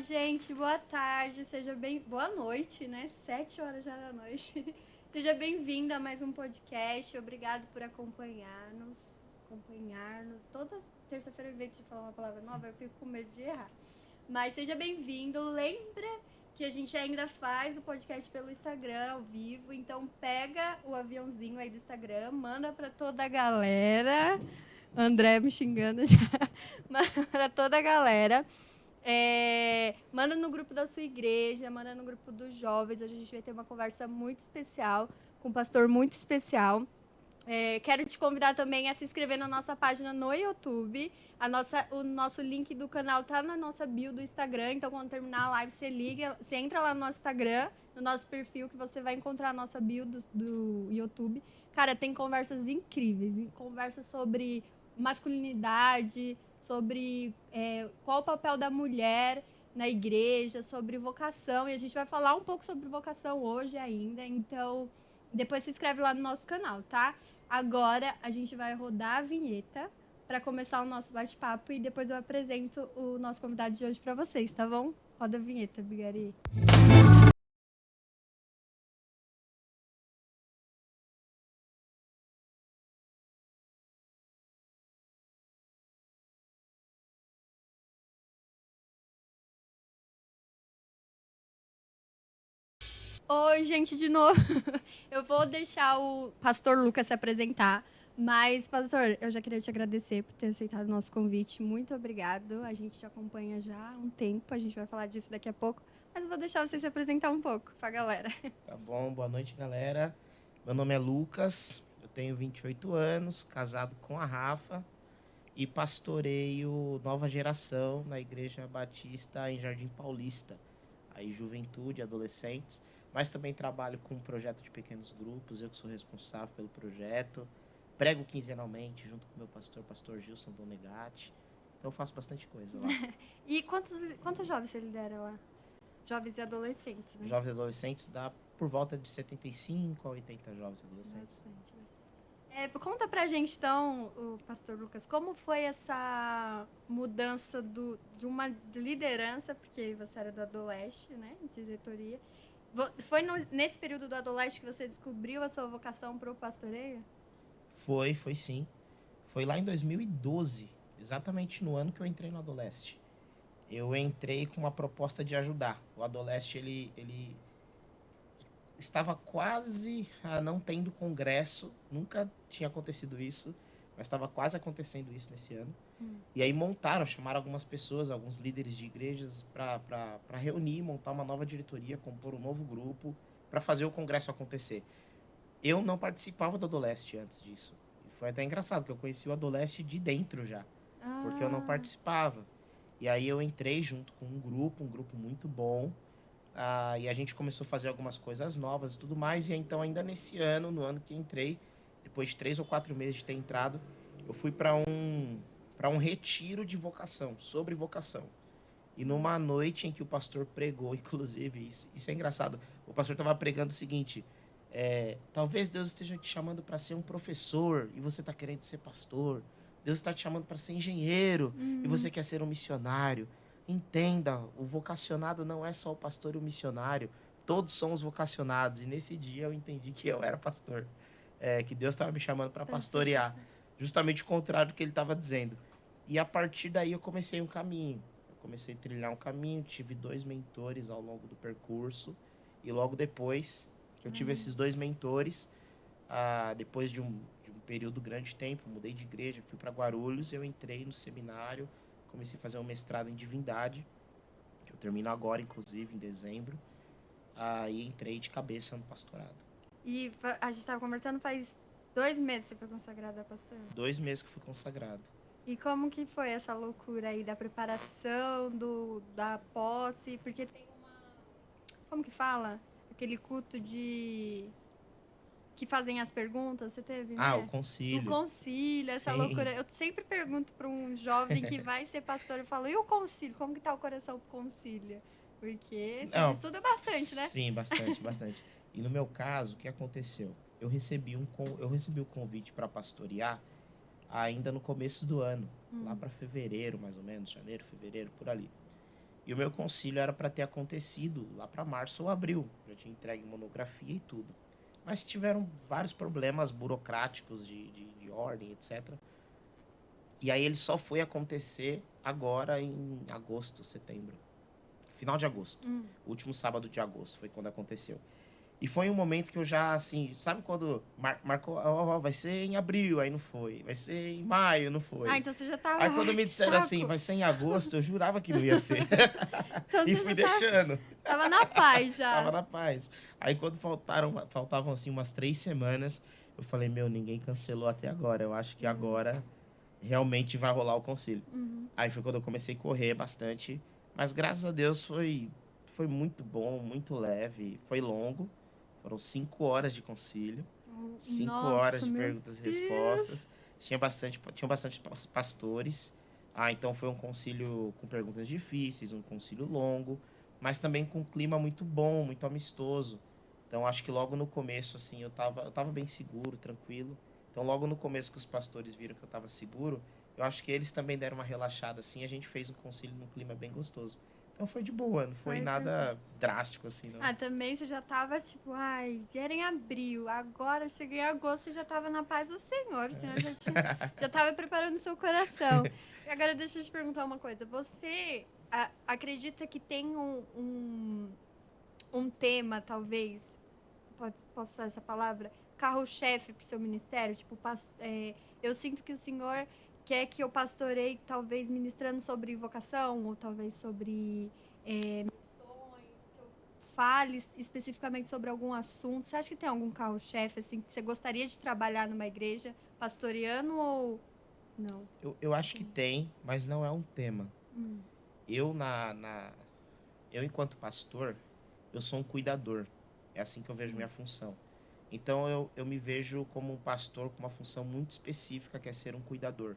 gente, boa tarde, boa noite, né? 7 horas já da noite. Seja bem-vindo a mais um podcast. Obrigado por acompanhar-nos. Toda terça-feira eu venho te falar uma palavra nova, eu fico com medo de errar. Mas seja bem-vindo. Lembra que a gente ainda faz o podcast pelo Instagram ao vivo, então pega o aviãozinho aí do Instagram, manda para toda a galera. André me xingando já. Manda para toda a galera. Manda no grupo da sua igreja, manda no grupo dos jovens. Hoje a gente vai ter uma conversa muito especial com um pastor muito especial. Quero te convidar também a se inscrever na nossa página no YouTube. O nosso link do canal tá na nossa bio do Instagram. Então, quando terminar a live, você entra lá no nosso Instagram, no nosso perfil, que você vai encontrar a nossa bio do YouTube. Cara, tem conversas incríveis. Conversas sobre masculinidade, sobre qual o papel da mulher na igreja, sobre vocação. E a gente vai falar um pouco sobre vocação hoje ainda. Então, depois se inscreve lá no nosso canal, tá? Agora a gente vai rodar a vinheta para começar o nosso bate-papo e depois eu apresento o nosso convidado de hoje para vocês, tá bom? Roda a vinheta, Bigari. Oi, gente, de novo. Eu vou deixar o pastor Lucas se apresentar, mas, pastor, eu já queria te agradecer por ter aceitado o nosso convite. Muito obrigado. A gente te acompanha já há um tempo, a gente vai falar disso daqui a pouco, mas eu vou deixar você se apresentar um pouco pra galera. Tá bom, boa noite, galera. Meu nome é Lucas, eu tenho 28 anos, casado com a Rafa e pastoreio Nova Geração na Igreja Batista em Jardim Paulista, aí juventude, adolescentes, mas também trabalho com um projeto de pequenos grupos, eu que sou responsável pelo projeto, prego quinzenalmente junto com o meu pastor Gilson Donegatti, então eu faço bastante coisa lá. E quantos jovens você lidera lá? Jovens e adolescentes, né? Jovens e adolescentes dá por volta de 75 a 80 jovens e adolescentes. Bastante. Conta pra gente, então, o pastor Lucas, como foi essa mudança de uma liderança, porque você era do Adoleste, né, diretoria. Foi nesse período do Adoleste que você descobriu a sua vocação pro pastoreio? Foi sim. Foi lá em 2012, exatamente no ano que eu entrei no Adoleste. Eu entrei com uma proposta de ajudar. O Adoleste, ele estava quase a não tendo congresso, nunca tinha acontecido isso, mas estava quase acontecendo isso nesse ano. E aí chamaram algumas pessoas, alguns líderes de igrejas para reunir, montar uma nova diretoria, compor um novo grupo para fazer o congresso acontecer. Eu não participava do Adoleste antes disso. E foi até engraçado, que eu conheci o Adoleste de dentro já, porque eu não participava. E aí eu entrei junto com um grupo muito bom, e a gente começou a fazer algumas coisas novas e tudo mais. E então, ainda nesse ano, no ano que entrei, depois de 3 ou 4 meses de ter entrado, eu fui para um retiro de vocação, sobre vocação. E numa noite em que o pastor pregou, inclusive, isso é engraçado, o pastor estava pregando o seguinte: talvez Deus esteja te chamando para ser um professor e você está querendo ser pastor. Deus está te chamando para ser engenheiro e você quer ser um missionário. Entenda, o vocacionado não é só o pastor e o missionário. Todos somos vocacionados. E nesse dia eu entendi que eu era pastor. Que Deus estava me chamando para pastorear. Justamente o contrário do que ele estava dizendo. E a partir daí eu comecei um caminho. Eu comecei a trilhar um caminho, tive 2 mentores ao longo do percurso. E logo depois que eu tive esses 2 mentores, depois de um período grande de tempo, mudei de igreja, fui para Guarulhos, eu entrei no seminário, comecei a fazer um mestrado em divindade, que eu termino agora, inclusive, em dezembro, e entrei de cabeça no pastorado. E a gente estava conversando faz 2 meses que você foi consagrada a pastor. 2 meses que fui consagrado. E como que foi essa loucura aí da preparação, da posse? Porque tem uma... Como que fala? Aquele culto de... que fazem as perguntas, você teve, O né? O concílio. concílio, essa Sim. loucura. Eu sempre pergunto para um jovem que vai ser pastor, eu falo, e o concílio? Como que tá o coração pro concílio? Porque vocês Não, estudam bastante, né? sim, bastante, bastante. E no meu caso, o que aconteceu? Eu recebi o convite para pastorear ainda no começo do ano, lá para fevereiro, mais ou menos, janeiro, fevereiro, por ali. E o meu concílio era para ter acontecido lá para março ou abril. Já tinha entregue monografia e tudo. Mas tiveram vários problemas burocráticos de ordem, etc. E aí ele só foi acontecer agora em agosto, setembro. Final de agosto. Último sábado de agosto foi quando aconteceu. E foi um momento que eu já, assim, sabe quando marcou, vai ser em abril, aí não foi. Vai ser em maio, não Ah, foi. então você já tava. Aí quando Ai, me que disseram assim, saco! vai ser em agosto, eu jurava que não ia ser. Então E você fui já tá, deixando. tava na paz Tava já. na paz. Aí quando faltavam assim umas 3 semanas, eu falei, meu, ninguém cancelou até agora. Eu acho que agora realmente vai rolar o concílio. Aí foi quando eu comecei a correr bastante. Mas graças a Deus foi muito bom, muito leve. Foi longo. Foram 5 horas de concílio. 5 horas Nossa, de meu perguntas e Deus. respostas. Tinham bastante pastores. Então foi um concílio com perguntas difíceis, um concílio longo, mas também com um clima muito bom, muito amistoso. Então acho que logo no começo, assim, eu tava bem seguro, tranquilo. Então logo no começo que os pastores viram que eu tava seguro, eu acho que eles também deram uma relaxada, assim, a gente fez um concílio num clima bem gostoso. Então foi de boa, não foi Foi tranquilo. nada drástico, assim, não. Ah, também você já tava tipo, ai, era em abril, agora eu cheguei em agosto e já tava na paz do Senhor. O Senhor já tinha, já tava preparando o seu coração. E agora deixa eu te perguntar uma coisa. Você acredita que tem um tema, talvez, posso usar essa palavra, carro-chefe pro seu ministério? Tipo, eu sinto que o Senhor quer que eu pastoreie, talvez, ministrando sobre vocação, ou talvez sobre missões, que eu fale especificamente sobre algum assunto. Você acha que tem algum carro-chefe, assim, que você gostaria de trabalhar numa igreja pastoreando ou não? Eu acho que tem, mas não é um tema. Eu, eu, enquanto pastor, eu sou um cuidador. É assim que eu vejo minha função. Então, eu me vejo como um pastor com uma função muito específica, que é ser um cuidador.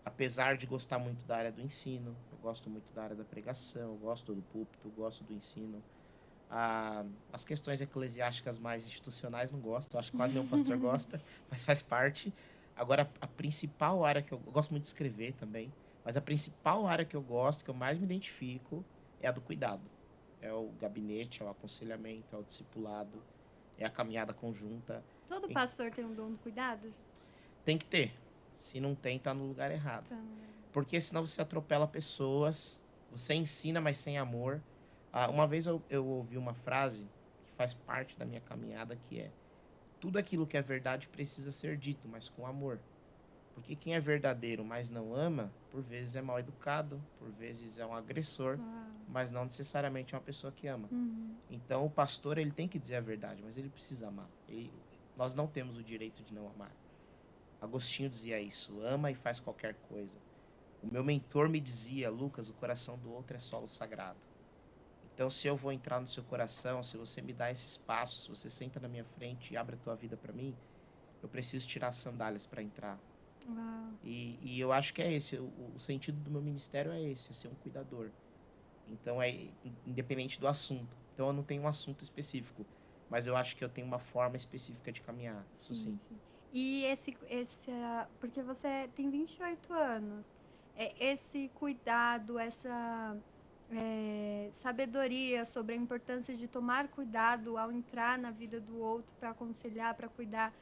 Apesar de gostar muito da área do ensino, eu gosto muito da área da pregação, eu gosto do púlpito, eu gosto do ensino. As questões eclesiásticas mais institucionais não gosto, eu acho que quase nenhum pastor gosta, mas faz parte. Agora, a principal área que eu gosto muito de escrever também, mas a principal área que eu gosto, que eu mais me identifico, é a do cuidado. É o gabinete, é o aconselhamento, é o discipulado, é a caminhada conjunta. Todo E pastor tem um dom do cuidado? tem que ter. Se não tem, tá no lugar errado. Então, Porque senão você atropela pessoas, você ensina, mas sem amor. Uma vez eu ouvi uma frase que faz parte da minha caminhada, que é: tudo aquilo que é verdade precisa ser dito, mas com amor. Porque quem é verdadeiro, mas não ama, por vezes é mal educado, por vezes é um agressor, mas não necessariamente é uma pessoa que ama. Então o pastor, ele tem que dizer a verdade, mas ele precisa amar. Nós não temos o direito de não amar. Agostinho dizia isso: ama e faz qualquer coisa. O meu mentor me dizia: Lucas, o coração do outro é solo sagrado. Então, se eu vou entrar no seu coração, se você me dá esse espaço, se você senta na minha frente e abre a tua vida para mim, eu preciso tirar as sandálias para entrar. E eu acho que é esse, o sentido do meu ministério é esse, é ser um cuidador. Então, é independente do assunto. Então, eu não tenho um assunto específico, mas eu acho que eu tenho uma forma específica de caminhar, isso sim. E porque você tem 28 anos, esse cuidado, essa sabedoria sobre a importância de tomar cuidado ao entrar na vida do outro para aconselhar, para cuidar.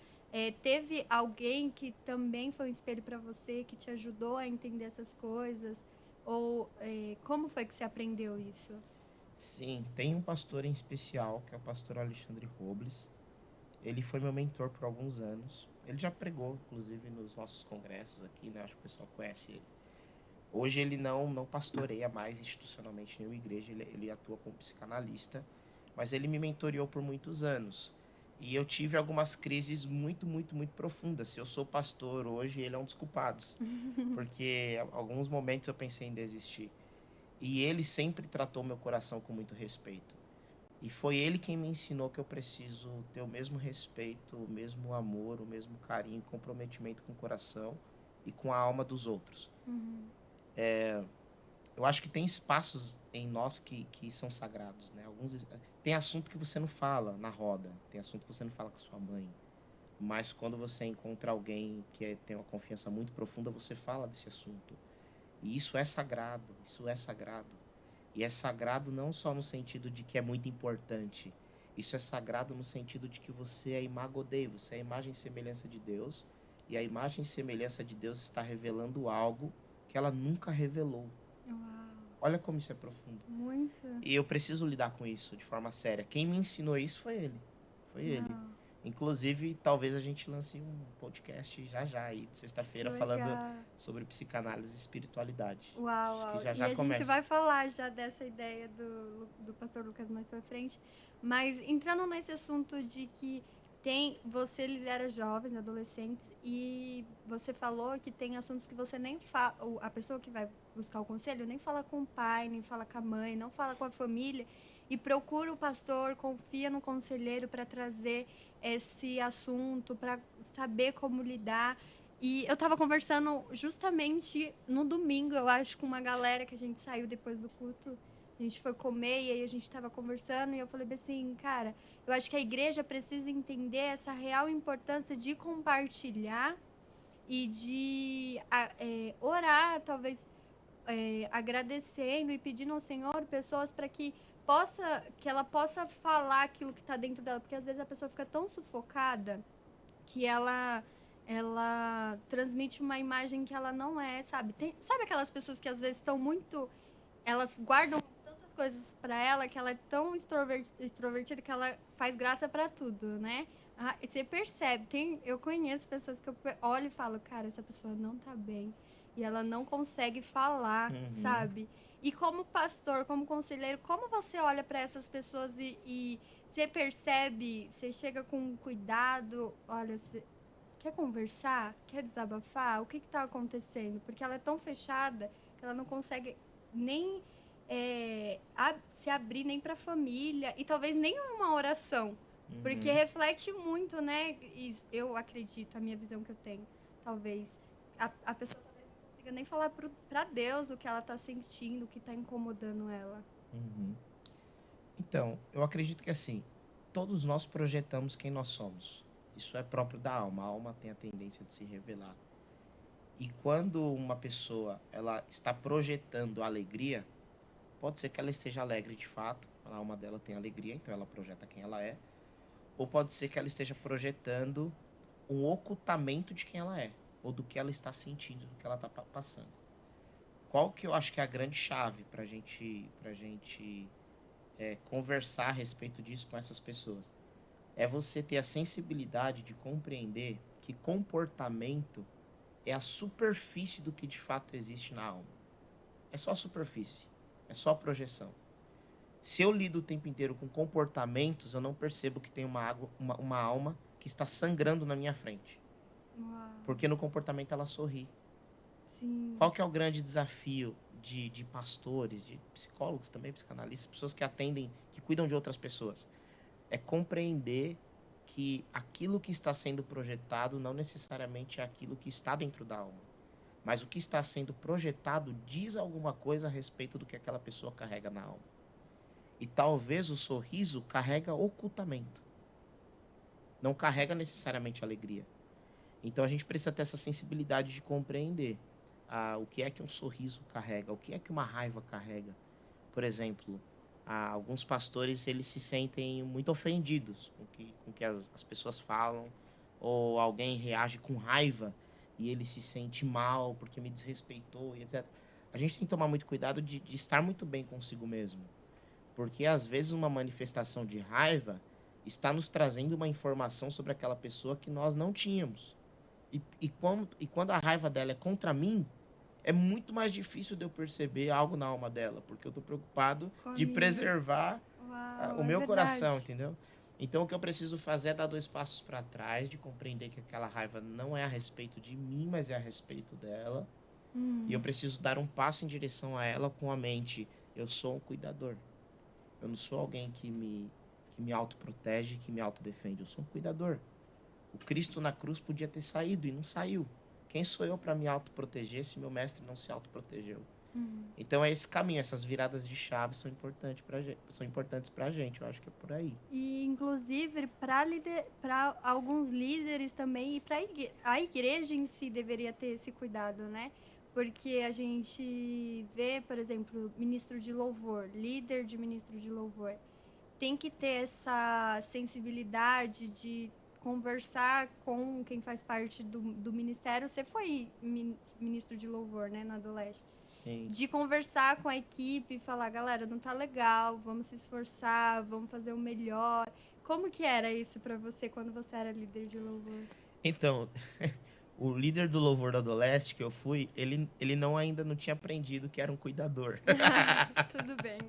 Teve alguém que também foi um espelho para você, que te ajudou a entender essas coisas? Ou como foi que você aprendeu isso? Sim, tem um pastor em especial, que é o pastor Alexandre Robles. Ele foi meu mentor por alguns anos. Ele já pregou, inclusive, nos nossos congressos aqui, né? Acho que o pessoal conhece ele. Hoje ele não pastoreia mais institucionalmente nenhuma igreja, ele atua como psicanalista, mas ele me mentoreou por muitos anos. E eu tive algumas crises muito, muito, muito profundas. Se eu sou pastor hoje, ele é um dos culpados. Porque em alguns momentos eu pensei em desistir. E ele sempre tratou meu coração com muito respeito. E foi ele quem me ensinou que eu preciso ter o mesmo respeito, o mesmo amor, o mesmo carinho, comprometimento com o coração e com a alma dos outros. Eu acho que tem espaços em nós que são sagrados, né? Tem assunto que você não fala na roda, tem assunto que você não fala com a sua mãe, mas quando você encontra alguém que tem uma confiança muito profunda, você fala desse assunto. E isso é sagrado, isso é sagrado. E é sagrado não só no sentido de que é muito importante. Isso é sagrado no sentido de que você é imago Dei, você é a imagem e semelhança de Deus. E a imagem e semelhança de Deus está revelando algo que ela nunca revelou. Uau, Olha como isso é profundo. muito. E eu preciso lidar com isso de forma séria. Quem me ensinou isso foi ele. Foi ele. Uau, Inclusive, talvez a gente lance um podcast já já aí, de que sexta-feira, falando legal. sobre psicanálise e espiritualidade. Uau, Acho que uau. já E já a gente começa. vai falar já dessa ideia do pastor Lucas mais pra frente. Mas entrando nesse assunto de que você lidera jovens, adolescentes, e você falou que tem assuntos que você nem fala, a pessoa que vai buscar o conselho nem fala com o pai, nem fala com a mãe, não fala com a família, e procura o pastor, confia no conselheiro para trazer esse assunto, para saber como lidar. E eu tava conversando justamente no domingo, eu acho, com uma galera que a gente saiu depois do culto. A gente foi comer e aí a gente tava conversando e eu falei assim, cara, eu acho que a igreja precisa entender essa real importância de compartilhar e de orar, talvez agradecendo e pedindo ao Senhor pessoas para que ela possa falar aquilo que está dentro dela, porque às vezes a pessoa fica tão sufocada que ela transmite uma imagem que ela não é, sabe? Sabe aquelas pessoas que às vezes estão muito, elas guardam tantas coisas para ela que ela é tão extrovertida que ela faz graça para tudo, né? Ah, você percebe, eu conheço pessoas que eu olho e falo, cara, essa pessoa não tá bem. E ela não consegue falar, Uhum. sabe? E como pastor, como conselheiro, como você olha para essas pessoas e você percebe, você chega com cuidado, olha, quer conversar? Quer desabafar? O que está acontecendo? Porque ela é tão fechada que ela não consegue nem se abrir nem para a família e talvez nem uma oração. Porque Uhum. reflete muito, né? E eu acredito, a minha visão que eu tenho, talvez. A pessoa talvez não consiga nem falar para Deus o que ela está sentindo, o que está incomodando ela. Uhum. Então, eu acredito que assim, todos nós projetamos quem nós somos. Isso é próprio da alma. A alma tem a tendência de se revelar. E quando uma pessoa ela está projetando alegria, pode ser que ela esteja alegre de fato, a alma dela tem alegria, então ela projeta quem ela é, ou pode ser que ela esteja projetando um ocultamento de quem ela é, ou do que ela está sentindo, do que ela está passando. Qual que eu acho que é a grande chave para gente conversar a respeito disso com essas pessoas? É você ter a sensibilidade de compreender que comportamento é a superfície do que de fato existe na alma. É só a superfície, é só a projeção. Se eu lido o tempo inteiro com comportamentos, eu não percebo que tem uma alma que está sangrando na minha frente. Uau. Porque no comportamento ela sorri. Sim. Qual que é o grande desafio de pastores, de psicólogos também, psicanalistas, pessoas que atendem, que cuidam de outras pessoas? É compreender que aquilo que está sendo projetado não necessariamente é aquilo que está dentro da alma. Mas o que está sendo projetado diz alguma coisa a respeito do que aquela pessoa carrega na alma. E talvez o sorriso carrega ocultamento. Não carrega necessariamente alegria. Então a gente precisa ter essa sensibilidade de compreender o que é que um sorriso carrega, o que é que uma raiva carrega. Por exemplo, alguns pastores eles se sentem muito ofendidos com que as pessoas falam, ou alguém reage com raiva e ele se sente mal porque me desrespeitou e etc. A gente tem que tomar muito cuidado de estar muito bem consigo mesmo, porque às vezes uma manifestação de raiva está nos trazendo uma informação sobre aquela pessoa que nós não tínhamos. E quando a raiva dela é contra mim, é muito mais difícil de eu perceber algo na alma dela, porque eu estou preocupado Com a de minha. preservar Uau, o é meu coração, verdade. entendeu? Então o que eu preciso fazer é dar 2 passos para trás, de compreender que aquela raiva não é a respeito de mim, mas é a respeito dela. E eu preciso dar um passo em direção a ela com a mente: eu sou um cuidador. Eu não sou alguém que me autoprotege, que me autodefende. Eu sou um cuidador. O Cristo na cruz podia ter saído e não saiu. Quem sou eu para me autoproteger se meu mestre não se autoprotegeu? Então é esse caminho, essas viradas de chave são importantes para a gente. Eu acho que é por aí. E, inclusive, para alguns líderes também, e para a igreja em si deveria ter esse cuidado, né? Porque a gente vê, por exemplo, ministro de louvor, líder de ministro de louvor, tem que ter essa sensibilidade de conversar com quem faz parte do ministério. Você foi ministro de louvor, né, na Adoleste. Sim. De conversar com a equipe e falar, galera, não tá legal, vamos se esforçar, vamos fazer o melhor. Como que era isso pra você quando você era líder de louvor? Então, o líder do louvor da Adoleste que eu fui, ele não ainda não tinha aprendido que era um cuidador. Tudo bem.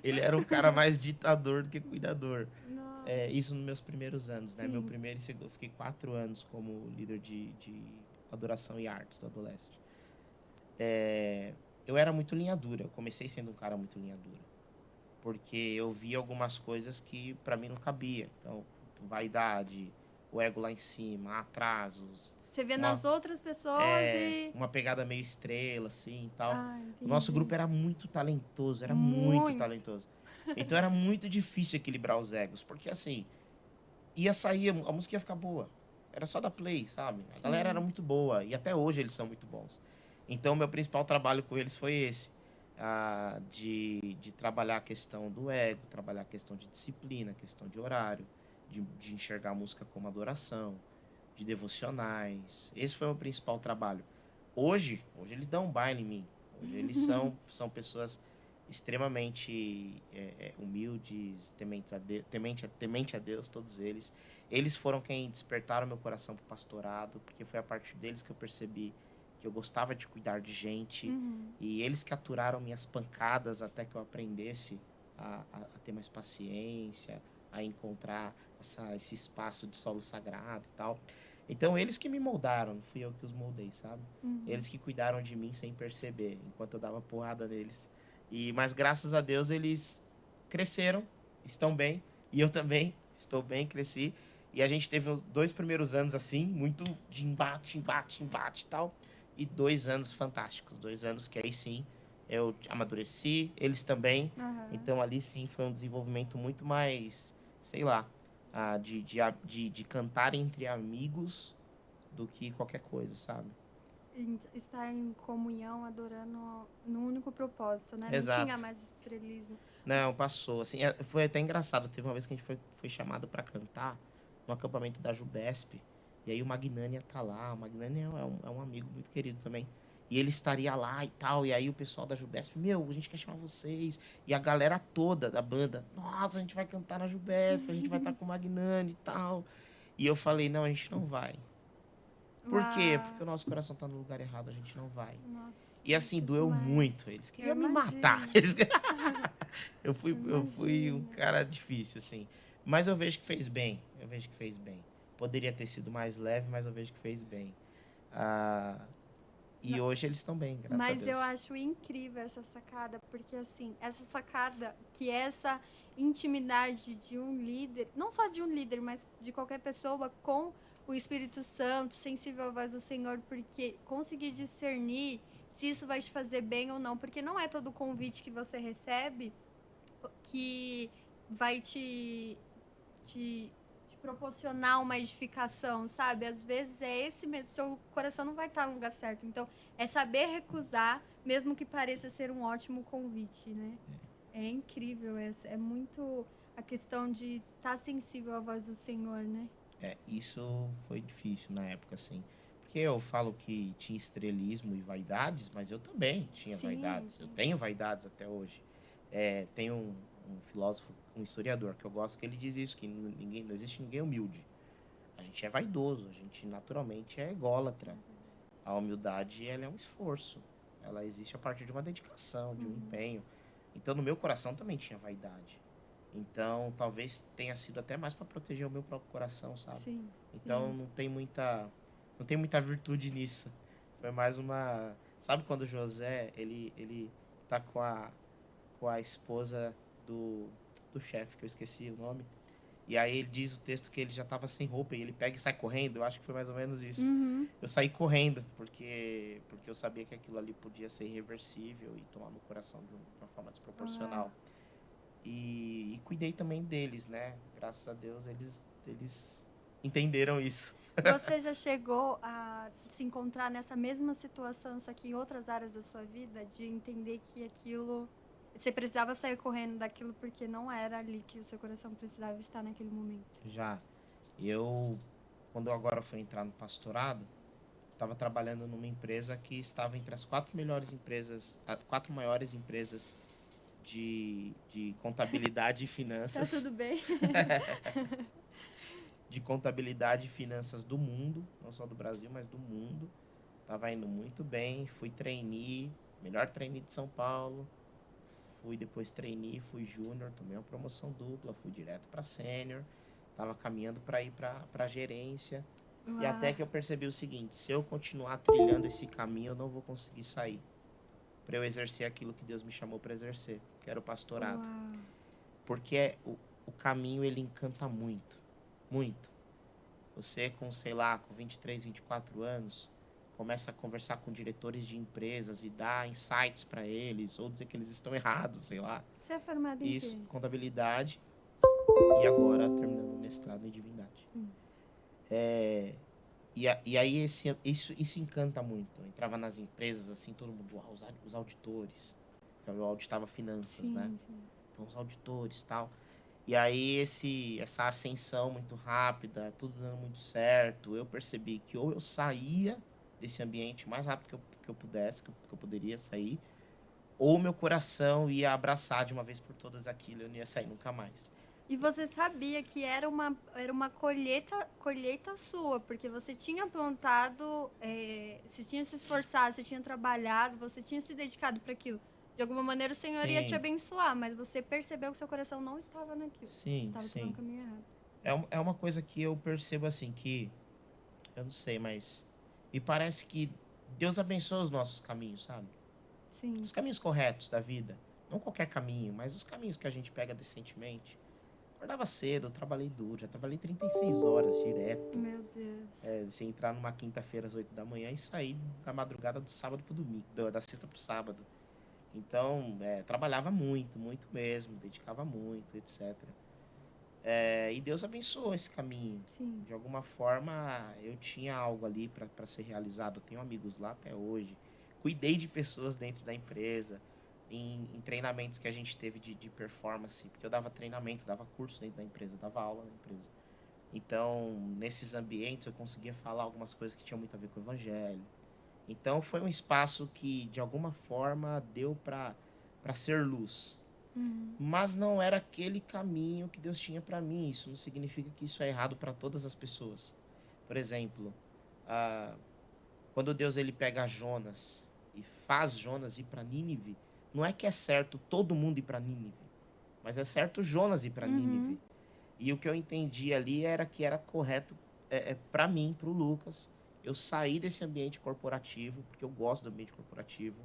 Ele era um cara mais ditador do que cuidador. Nossa, Isso nos meus primeiros anos, né? Meu sim. primeiro e segundo, eu fiquei 4 anos como líder de adoração e artes do Adoleste. Eu era muito linha dura, eu comecei sendo um cara muito linha dura. Porque eu vi algumas coisas que pra mim não cabia. Então, vaidade, o ego lá em cima, atrasos, Você vê uma, nas outras pessoas e... uma pegada meio estrela, assim, e tal. Ah, O nosso entendi. grupo era muito talentoso, era muito Muito. talentoso. Então era muito difícil equilibrar os egos, porque assim, ia sair, a música ia ficar boa. Era só dar play, sabe? A galera era Sim. muito boa, e até hoje eles são muito bons. Então, meu principal trabalho com eles foi esse. De trabalhar a questão do ego, trabalhar a questão de disciplina, a questão de horário, de enxergar a música como adoração, de devocionais. Esse foi o meu principal trabalho. Hoje eles dão um baile em mim. Hoje eles são pessoas extremamente humildes, temente a Deus, todos eles. Eles foram quem despertaram meu coração para o pastorado, porque foi a partir deles que eu percebi que eu gostava de cuidar de gente. Uhum. E eles que aturaram minhas pancadas até que eu aprendesse a ter mais paciência, a encontrar esse espaço de solo sagrado e tal. Então, eles que me moldaram, não fui eu que os moldei, sabe? Uhum. Eles que cuidaram de mim sem perceber, enquanto eu dava porrada neles. Mas graças a Deus eles cresceram, estão bem, e eu também estou bem, cresci. E a gente teve 2 primeiros anos assim, muito de embate, embate, embate e tal. E 2 anos fantásticos, 2 anos que aí sim eu amadureci, eles também. Aham. Então ali sim foi um desenvolvimento muito mais, sei lá, de cantar entre amigos do que qualquer coisa, sabe? Estar em comunhão, adorando no único propósito, né? Não tinha Exato. mais estrelismo. Não, passou. Assim, foi até engraçado. Teve uma vez que a gente foi chamado para cantar no acampamento da Jubesp. E aí o Magnânia tá lá. O Magnânia é um amigo muito querido também. E ele estaria lá e tal. E aí o pessoal da Jubesp, a gente quer chamar vocês. E a galera toda da banda, nossa, a gente vai cantar na Jubesp, a gente vai estar com o Magnânia e tal. E eu falei, não, a gente não vai. Por quê? Uau. Porque o nosso coração tá no lugar errado, a gente não vai. Nossa, E assim, isso doeu demais. muito. Eles Eu queriam me matar. imagino. Eu fui um Imagino. cara difícil, assim. Mas eu vejo que fez bem. Eu vejo que fez bem. Poderia ter sido mais leve, mas eu vejo que fez bem. Ah, e hoje eles estão bem, graças a Mas eu Deus. acho incrível essa sacada, porque assim, essa sacada, que é essa intimidade de um líder, não só de um líder, mas de qualquer pessoa com o Espírito Santo, sensível à voz do Senhor, porque conseguir discernir se isso vai te fazer bem ou não, porque não é todo convite que você recebe que vai te proporcionar uma edificação, sabe? Às vezes é esse mesmo, seu coração não vai estar no lugar certo. Então, é saber recusar, mesmo que pareça ser um ótimo convite, né? É incrível, é muito a questão de estar sensível à voz do Senhor, né? Isso foi difícil na época, assim. Porque eu falo que tinha estrelismo e vaidades, mas eu também tinha Sim, vaidades. Eu tenho vaidades até hoje. Tem um filósofo, um historiador que eu gosto, que ele diz isso, que não existe ninguém humilde. A gente é vaidoso, a gente naturalmente é ególatra. A humildade, ela é um esforço. Ela existe a partir de uma dedicação, de um empenho. Então, no meu coração também tinha vaidade. Então, talvez tenha sido até mais para proteger o meu próprio coração, sabe? sim, Então, sim. não tem muita virtude nisso. Foi mais uma, sabe quando o José, ele tá com a esposa do chefe, que eu esqueci o nome. E aí ele diz o texto que ele já estava sem roupa e ele pega e sai correndo. Eu acho que foi mais ou menos isso. Uhum. Eu saí correndo porque eu sabia que aquilo ali podia ser irreversível e tomar no coração de uma forma Ah, desproporcional. E cuidei também deles, né? Graças a Deus eles entenderam isso. Você já chegou a se encontrar nessa mesma situação, só que em outras áreas da sua vida, de entender que aquilo... Você precisava sair correndo daquilo porque não era ali que o seu coração precisava estar naquele momento? Já. Eu, quando eu agora fui entrar no pastorado, estava trabalhando numa empresa que estava entre as quatro melhores empresas, as quatro maiores empresas de contabilidade e Tá finanças, tudo bem? de contabilidade e finanças do mundo, não só do Brasil, mas do mundo. Tava indo muito bem, fui trainee, melhor trainee de São Paulo. Fui depois trainee, fui júnior, tomei uma promoção dupla, fui direto para sênior. Tava caminhando para ir para gerência. E Uau, até que eu percebi o seguinte, se eu continuar trilhando esse caminho, eu não vou conseguir sair para eu exercer aquilo que Deus me chamou para exercer, que era o pastorado. uau. Porque o caminho ele encanta muito, muito. Você com, sei lá, com 23, 24 anos, começa a conversar com diretores de empresas e dar insights para eles, ou dizer que eles estão errados, sei lá. Você é formado em Isso, quê? contabilidade, e agora terminando o mestrado em divindade. Hum. E aí isso encanta muito. Eu entrava nas empresas, assim, todo mundo, uau, os auditores. Eu auditava finanças, né? Sim, sim. Então, os auditores e tal. E aí, essa ascensão muito rápida, tudo dando muito certo, eu percebi que ou eu saía desse ambiente o mais rápido que eu pudesse, que eu poderia sair, ou meu coração ia abraçar de uma vez por todas aquilo, eu não ia sair nunca mais. E você sabia que era uma colheita sua, porque você tinha plantado, você tinha se esforçado, você tinha trabalhado, você tinha se dedicado para aquilo. De alguma maneira o Senhor ia te Sim, abençoar, mas você percebeu que seu coração não estava naquilo. Você sim, estava tomando o sim. caminho errado. É uma coisa que eu percebo assim, que eu não sei, mas me parece que Deus abençoa os nossos caminhos, sabe? Sim. Os caminhos corretos da vida. Não qualquer caminho, mas os caminhos que a gente pega decentemente. Acordava cedo, eu trabalhei duro, já trabalhei 36 horas direto. Meu Deus. De entrar numa quinta-feira às 8 da manhã e sair da madrugada do sábado pro domingo, da sexta pro sábado. Então, trabalhava muito, muito mesmo, dedicava muito, etc. E Deus abençoou esse caminho. Sim. De alguma forma, eu tinha algo ali para ser realizado. Eu tenho amigos lá até hoje. Cuidei de pessoas dentro da empresa, em treinamentos que a gente teve de performance, porque eu dava treinamento, dava curso dentro da empresa, dava aula na empresa. Então, nesses ambientes, eu conseguia falar algumas coisas que tinham muito a ver com o evangelho. Então, foi um espaço que, de alguma forma, deu para ser luz. Uhum. Mas não era aquele caminho que Deus tinha para mim. Isso não significa que isso é errado para todas as pessoas. Por exemplo, ah, quando Deus ele pega Jonas e faz Jonas ir para Nínive, não é que é certo todo mundo ir para Nínive, mas é certo Jonas ir para Uhum. Nínive. E o que eu entendi ali era que era correto para mim, para o Lucas, eu sair desse ambiente corporativo, porque eu gosto do ambiente corporativo.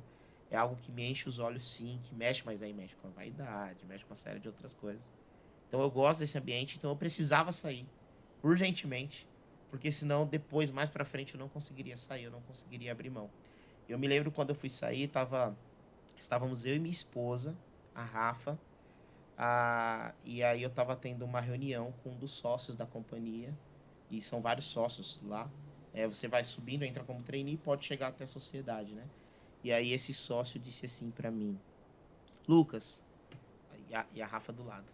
É algo que me enche os olhos, sim, que mexe, mas aí mexe com a vaidade, mexe com uma série de outras coisas. Então eu gosto desse ambiente, então eu precisava sair urgentemente, porque senão depois, mais para frente, eu não conseguiria sair, eu não conseguiria abrir mão. Eu me lembro quando eu fui sair, estávamos eu e minha esposa, a Rafa, e aí eu estava tendo uma reunião com um dos sócios da companhia, e são vários sócios lá. Você vai subindo, entra como trainee e pode chegar até a sociedade, né? E aí esse sócio disse assim para mim, Lucas, e a Rafa do lado,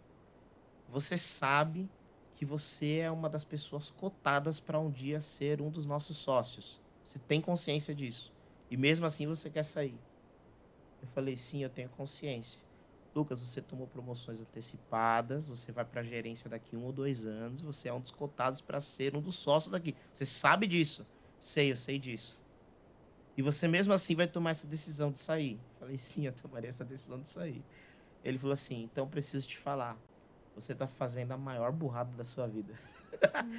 você sabe que você é uma das pessoas cotadas para um dia ser um dos nossos sócios. Você tem consciência disso. E mesmo assim você quer sair. Eu falei, sim, eu tenho consciência. Lucas, você tomou promoções antecipadas, você vai para a gerência daqui 1 ou 2 anos, você é um dos cotados para ser um dos sócios daqui. Você sabe disso? Sei, eu sei disso. E você mesmo assim vai tomar essa decisão de sair? Eu falei, sim, eu tomaria essa decisão de sair. Ele falou assim, então preciso te falar. Você tá fazendo a maior burrada da sua vida.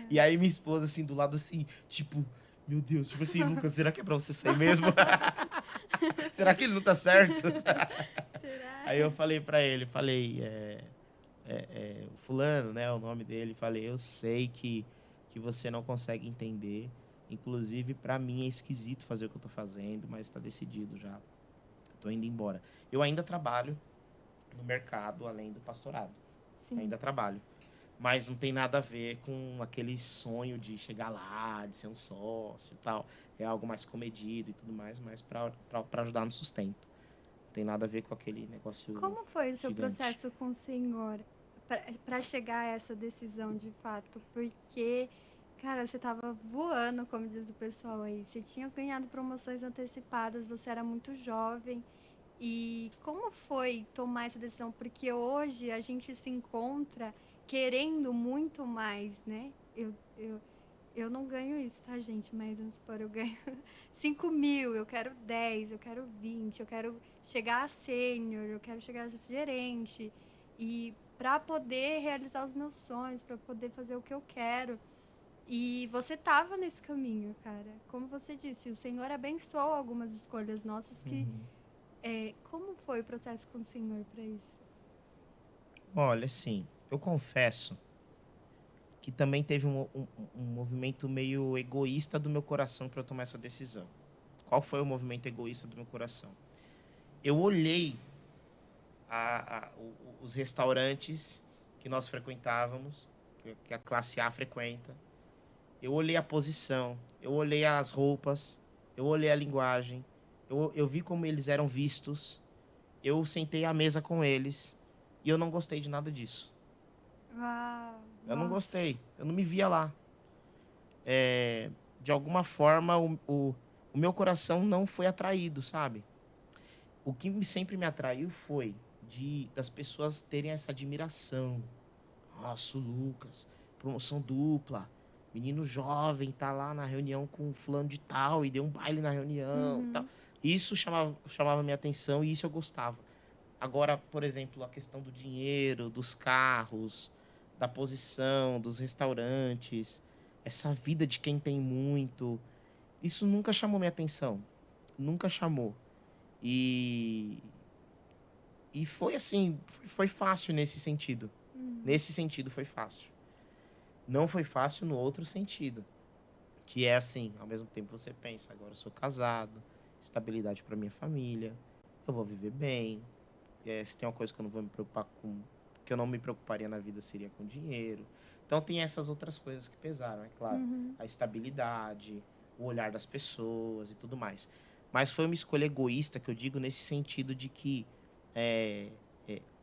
E aí minha esposa, assim, do lado, assim, tipo, meu Deus, tipo assim, Lucas, será que é pra você sair mesmo? Será que ele não tá certo? Será? Aí eu falei pra ele, falei, o fulano, né, o nome dele, falei, eu sei que você não consegue entender, inclusive pra mim é esquisito fazer o que eu tô fazendo, mas tá decidido já, eu tô indo embora. Eu ainda trabalho no mercado, além do pastorado, Sim. ainda trabalho, mas não tem nada a ver com aquele sonho de chegar lá, de ser um sócio e tal. É algo mais comedido e tudo mais, mas para ajudar no sustento. Não tem nada a ver com aquele negócio Como foi o seu gigante. processo com o Senhor para chegar a essa decisão de fato? Porque, cara, você tava voando, como diz o pessoal aí. Você tinha ganhado promoções antecipadas, você era muito jovem. E como foi tomar essa decisão? Porque hoje a gente se encontra querendo muito mais, né? Eu não ganho isso, tá, gente? Mas vamos supor, eu ganho 5.000, eu quero 10, eu quero 20, eu quero chegar a sênior, eu quero chegar a gerente. E para poder realizar os meus sonhos, para poder fazer o que eu quero. E você tava nesse caminho, cara. Como você disse, o Senhor abençoou algumas escolhas nossas que Uhum. como foi o processo com o senhor para isso? Olha, assim, eu confesso que também teve um movimento meio egoísta do meu coração para eu tomar essa decisão. Qual foi o movimento egoísta do meu coração? Eu olhei os restaurantes que nós frequentávamos, que a classe A frequenta. Eu olhei a posição, eu olhei as roupas, eu olhei a linguagem, eu vi como eles eram vistos, eu sentei à mesa com eles e eu não gostei de nada disso. Uau, Eu não nossa. gostei, eu não me via lá. De alguma forma, o meu coração não foi atraído, sabe? O que sempre me atraiu foi das pessoas terem essa admiração. Nossa, o Lucas, promoção dupla. Menino jovem, tá lá na reunião com fulano de tal e deu um baile na reunião, tal. Uhum. Isso chamava minha atenção e isso eu gostava. Agora, por exemplo, a questão do dinheiro, dos carros, da posição, dos restaurantes, essa vida de quem tem muito, isso nunca chamou minha atenção. Nunca chamou. E, e foi assim, foi fácil nesse sentido. Uhum. Nesse sentido foi fácil. Não foi fácil no outro sentido, que é assim, ao mesmo tempo você pensa, agora eu sou casado, estabilidade para minha família, eu vou viver bem. Se tem uma coisa que eu não vou me preocupar com, que eu não me preocuparia na vida seria com dinheiro. Então tem essas outras coisas que pesaram, é claro. Uhum. A estabilidade, o olhar das pessoas e tudo mais. Mas foi uma escolha egoísta que eu digo nesse sentido de que é,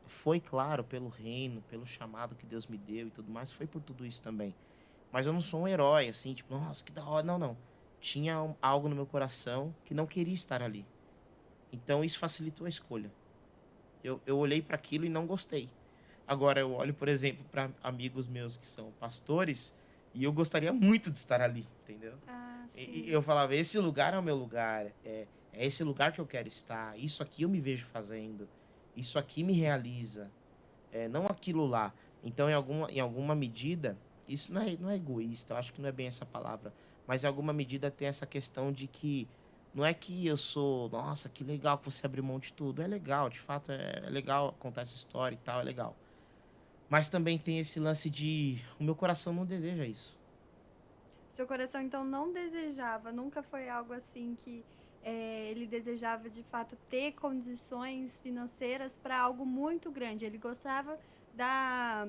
foi claro pelo reino, pelo chamado que Deus me deu e tudo mais, foi por tudo isso também. Mas eu não sou um herói, assim, tipo, nossa, que da hora. Não, não. Tinha algo no meu coração que não queria estar ali. Então isso facilitou a escolha. Eu olhei para aquilo e não gostei. Agora eu olho, por exemplo, para amigos meus que são pastores e eu gostaria muito de estar ali, entendeu? Ah, E sim. eu falava, esse lugar é o meu lugar, é esse lugar que eu quero estar, isso aqui eu me vejo fazendo, isso aqui me realiza, não aquilo lá. Então, em alguma medida, isso não é egoísta, eu acho que não é bem essa palavra, mas em alguma medida tem essa questão de que não é que eu sou, nossa, que legal que você abriu mão de tudo. É legal, de fato, é legal contar essa história e tal, é legal. Mas também tem esse lance de o meu coração não deseja isso. Seu coração então não desejava, nunca foi algo assim que ele desejava de fato ter condições financeiras para algo muito grande. Ele gostava da,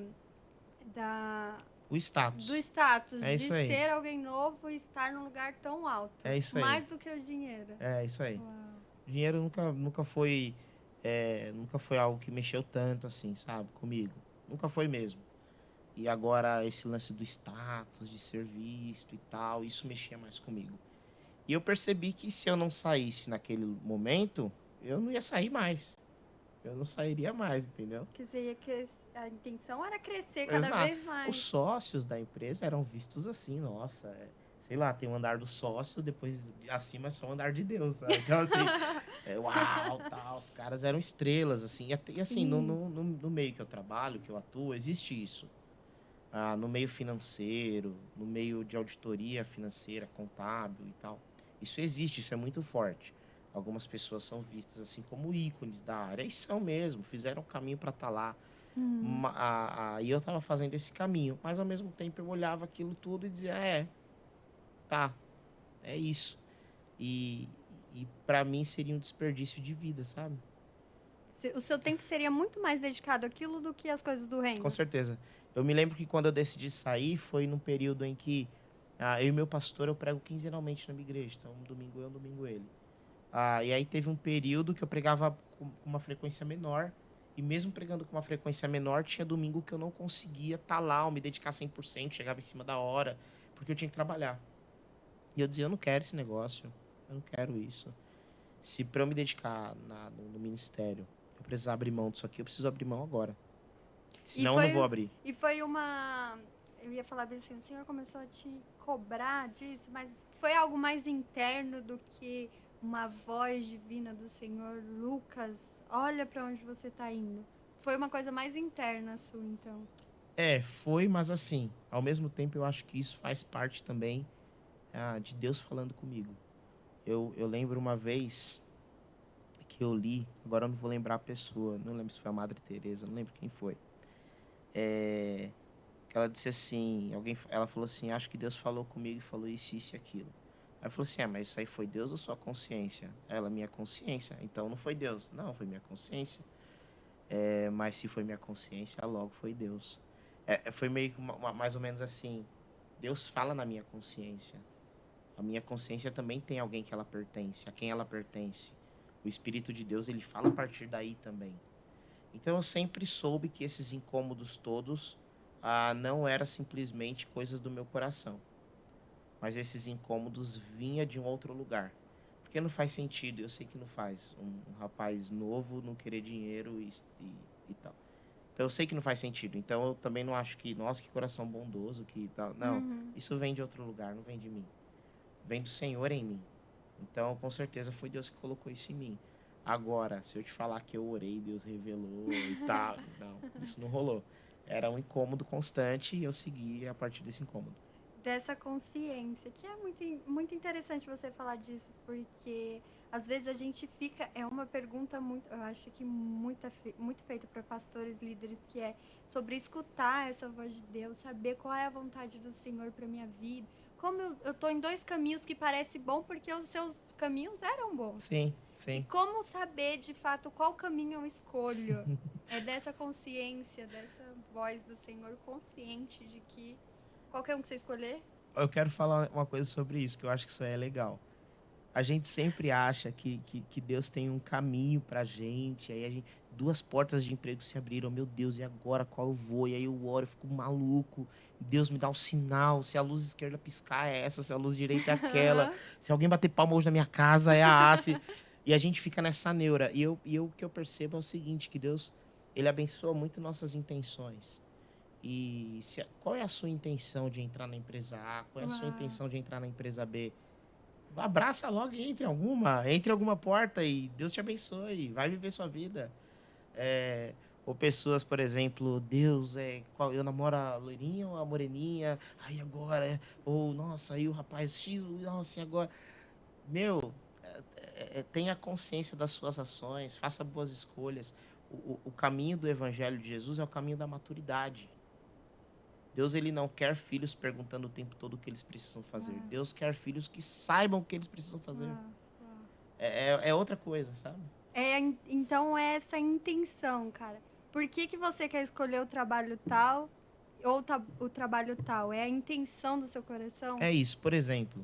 da O do status. status É de isso aí. ser alguém novo e estar num lugar tão alto, É isso aí. mais do que o dinheiro. É isso aí. Uau. Dinheiro nunca foi algo que mexeu tanto assim, sabe, comigo. Nunca foi mesmo. E agora esse lance do status, de ser visto e tal, isso mexia mais comigo. E eu percebi que se eu não saísse naquele momento, eu não ia sair mais. Eu não sairia mais, entendeu? Que você ia a intenção era crescer cada Exato. vez Os mais. sócios da empresa eram vistos assim, nossa, sei lá, tem um andar dos sócios, depois acima é só o andar de Deus, sabe? Então, assim, uau, tal, os caras eram estrelas, assim, e assim, no, Sim. no, no no meio que eu trabalho, que eu atuo, existe isso. No meio financeiro, no meio de auditoria financeira, contábil e tal. Isso existe, isso é muito forte. Algumas pessoas são vistas assim como ícones da área, e são mesmo, fizeram o caminho para estar lá. Hum. E eu estava fazendo esse caminho, mas ao mesmo tempo eu olhava aquilo tudo e dizia: tá, é isso. E, e para mim seria um desperdício de vida, sabe? O seu tempo seria muito mais dedicado àquilo do que às coisas do reino. Com certeza. Eu me lembro que quando eu decidi sair, foi num período em que eu e meu pastor, eu prego quinzenalmente na minha igreja. Então, um domingo eu, um domingo ele. E aí teve um período que eu pregava com uma frequência menor. E mesmo pregando com uma frequência menor, tinha domingo que eu não conseguia estar lá, ou me dedicar 100%, chegava em cima da hora, porque eu tinha que trabalhar. E eu dizia, eu não quero esse negócio, eu não quero isso. Se para eu me dedicar no ministério, eu precisar abrir mão disso aqui, eu preciso abrir mão agora. Senão eu não vou abrir. E foi uma... Eu ia falar bem assim, o Senhor começou a te cobrar disso, mas foi algo mais interno do que uma voz divina do Senhor. Lucas, olha para onde você está indo. Foi uma coisa mais interna sua, então. Foi, mas assim, ao mesmo tempo eu acho que isso faz parte também de Deus falando comigo. Eu lembro uma vez que eu li, agora eu não vou lembrar a pessoa, não lembro se foi a Madre Teresa, não lembro quem foi. Que ela disse assim, ela falou assim, acho que Deus falou comigo e falou isso e aquilo. Aí falou assim, mas isso aí foi Deus ou sua consciência? Ela, minha consciência. Então não foi Deus. Não, foi minha consciência. Mas se foi minha consciência, logo foi Deus. Foi meio que mais ou menos assim, Deus fala na minha consciência. A minha consciência também tem alguém que ela pertence, a quem ela pertence. O Espírito de Deus, ele fala a partir daí também. Então eu sempre soube que esses incômodos todos não eram simplesmente coisas do meu coração. Mas esses incômodos vinham de um outro lugar. Porque não faz sentido, eu sei que não faz. Um rapaz novo não querer dinheiro e tal. Então eu sei que não faz sentido. Então eu também não acho que, nossa, que coração bondoso, que tal. Não, isso vem de outro lugar, não vem de mim. Vem do Senhor em mim. Então, com certeza foi Deus que colocou isso em mim. Agora, se eu te falar que eu orei, Deus revelou e tal, não, isso não rolou. Era um incômodo constante e eu segui a partir desse incômodo. Dessa consciência, que é muito interessante você falar disso, porque às vezes a gente fica, é uma pergunta muito, eu acho que muito feita para pastores, líderes, que é sobre escutar essa voz de Deus, saber qual é a vontade do Senhor para minha vida. Como eu tô em dois caminhos que parece bom porque os seus caminhos eram bons. Sim, E sim. como saber de fato qual caminho eu escolho? É dessa consciência, dessa voz do Senhor consciente de que qualquer um que você escolher. Eu quero falar uma coisa sobre isso, que eu acho que isso aí é legal. A gente sempre acha que Deus tem um caminho pra gente, aí a gente, duas portas de emprego se abriram, meu Deus, e agora qual eu vou? E aí eu oro, eu fico maluco, Deus me dá um sinal, se a luz esquerda piscar é essa, se a luz direita é aquela, se alguém bater palma hoje na minha casa é a Ace, e a gente fica nessa neura. O que eu percebo é o seguinte, que Deus, ele abençoa muito nossas intenções. E qual é a sua intenção de entrar na empresa A? Qual é a sua intenção de entrar na empresa B? Abraça logo e entre alguma porta e Deus te abençoe, vai viver sua vida. Ou pessoas, por exemplo, Deus, eu namoro a loirinha ou a moreninha, aí agora, ou nossa, aí o rapaz X, nossa, e agora. Meu, tenha consciência das suas ações, faça boas escolhas. O caminho do evangelho de Jesus é o caminho da maturidade. Deus, ele não quer filhos perguntando o tempo todo o que eles precisam fazer. Deus quer filhos que saibam o que eles precisam fazer. É outra coisa, sabe? Então é essa intenção, cara. Por que você quer escolher o trabalho tal ou o trabalho tal? É a intenção do seu coração? É isso. Por exemplo,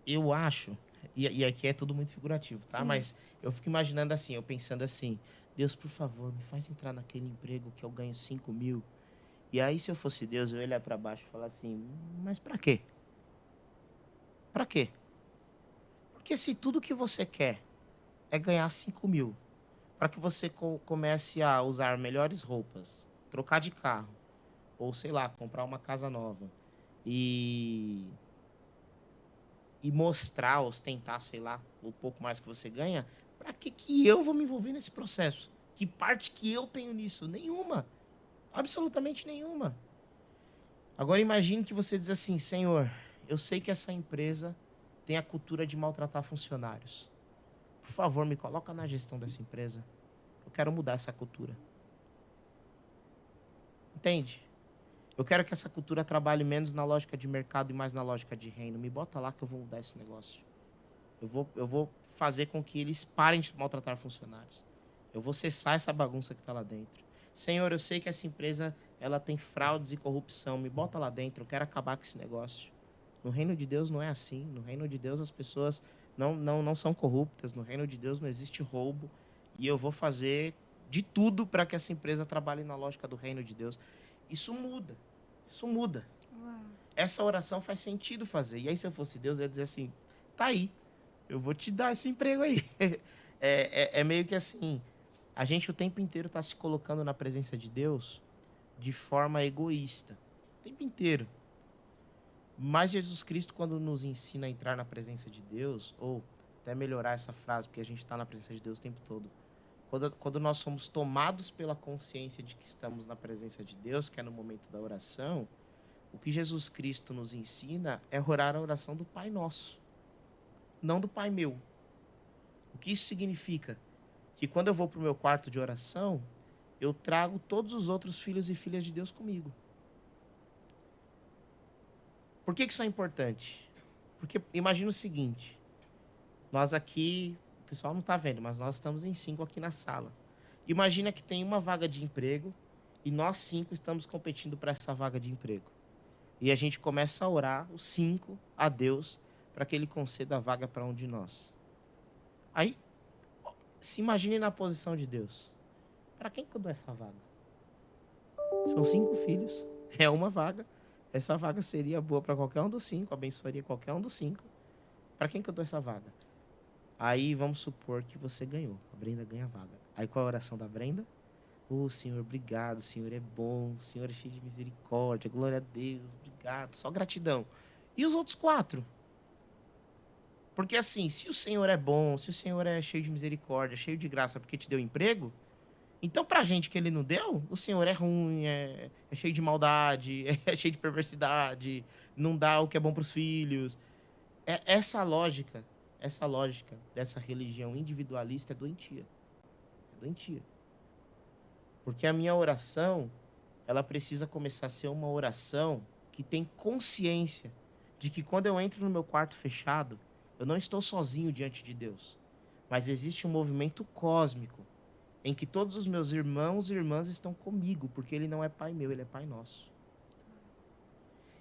eu acho, e aqui é tudo muito figurativo, tá? Sim. Mas eu fico imaginando assim, eu pensando assim, Deus, por favor, me faz entrar naquele emprego que eu ganho 5 mil. E aí, se eu fosse Deus, eu ia olhar pra baixo e falar assim, mas pra quê? Pra quê? Porque se tudo que você quer é ganhar 5 mil, para que você comece a usar melhores roupas, trocar de carro, ou sei lá, comprar uma casa nova e, e mostrar, ostentar, sei lá, o pouco mais que você ganha, para que eu vou me envolver nesse processo? Que parte que eu tenho nisso? Nenhuma. Absolutamente nenhuma. Agora imagine que você diz assim, Senhor, eu sei que essa empresa tem a cultura de maltratar funcionários. Por favor, me coloca na gestão dessa empresa. Eu quero mudar essa cultura. Entende? Eu quero que essa cultura trabalhe menos na lógica de mercado e mais na lógica de reino. Me bota lá que eu vou mudar esse negócio. Eu vou fazer com que eles parem de maltratar funcionários. Eu vou cessar essa bagunça que está lá dentro. Senhor, eu sei que essa empresa ela tem fraudes e corrupção. Me bota lá dentro, eu quero acabar com esse negócio. No reino de Deus não é assim. No reino de Deus as pessoas não são corruptas. No reino de Deus não existe roubo. E eu vou fazer de tudo para que essa empresa trabalhe na lógica do reino de Deus. Isso muda. Isso muda. Uau. Essa oração faz sentido fazer. E aí, se eu fosse Deus, eu ia dizer assim: tá aí, eu vou te dar esse emprego aí. É meio que assim: a gente o tempo inteiro está se colocando na presença de Deus de forma egoísta. O tempo inteiro. Mas Jesus Cristo, quando nos ensina a entrar na presença de Deus, ou até melhorar essa frase, porque a gente está na presença de Deus o tempo todo. Quando nós somos tomados pela consciência de que estamos na presença de Deus, que é no momento da oração, o que Jesus Cristo nos ensina é orar a oração do Pai Nosso, não do Pai meu. O que isso significa? Que quando eu vou para o meu quarto de oração, eu trago todos os outros filhos e filhas de Deus comigo. Por que isso é importante? Porque imagina o seguinte, nós aqui, o pessoal não está vendo, mas nós estamos em 5 aqui na sala. Imagina que tem uma vaga de emprego e nós 5 estamos competindo para essa vaga de emprego. E a gente começa a orar, os 5, a Deus, para que Ele conceda a vaga para um de nós. Aí, se imagine na posição de Deus. Para quem que eu dou essa vaga? São 5 filhos, é uma vaga. Essa vaga seria boa para qualquer um dos 5, abençoaria qualquer um dos 5. Para quem que eu dou essa vaga? Aí vamos supor que você ganhou. A Brenda ganha a vaga. Aí qual é a oração da Brenda? Senhor, obrigado. O Senhor é bom. O Senhor é cheio de misericórdia. Glória a Deus. Obrigado. Só gratidão. E os outros 4? Porque assim, se o Senhor é bom, se o Senhor é cheio de misericórdia, cheio de graça porque te deu emprego, então pra gente que ele não deu, o Senhor é ruim, é cheio de maldade, é cheio de perversidade, não dá o que é bom pros filhos. Essa lógica dessa religião individualista é doentia. É doentia. Porque a minha oração, ela precisa começar a ser uma oração que tem consciência de que quando eu entro no meu quarto fechado, eu não estou sozinho diante de Deus. Mas existe um movimento cósmico em que todos os meus irmãos e irmãs estão comigo, porque ele não é pai meu, ele é pai nosso.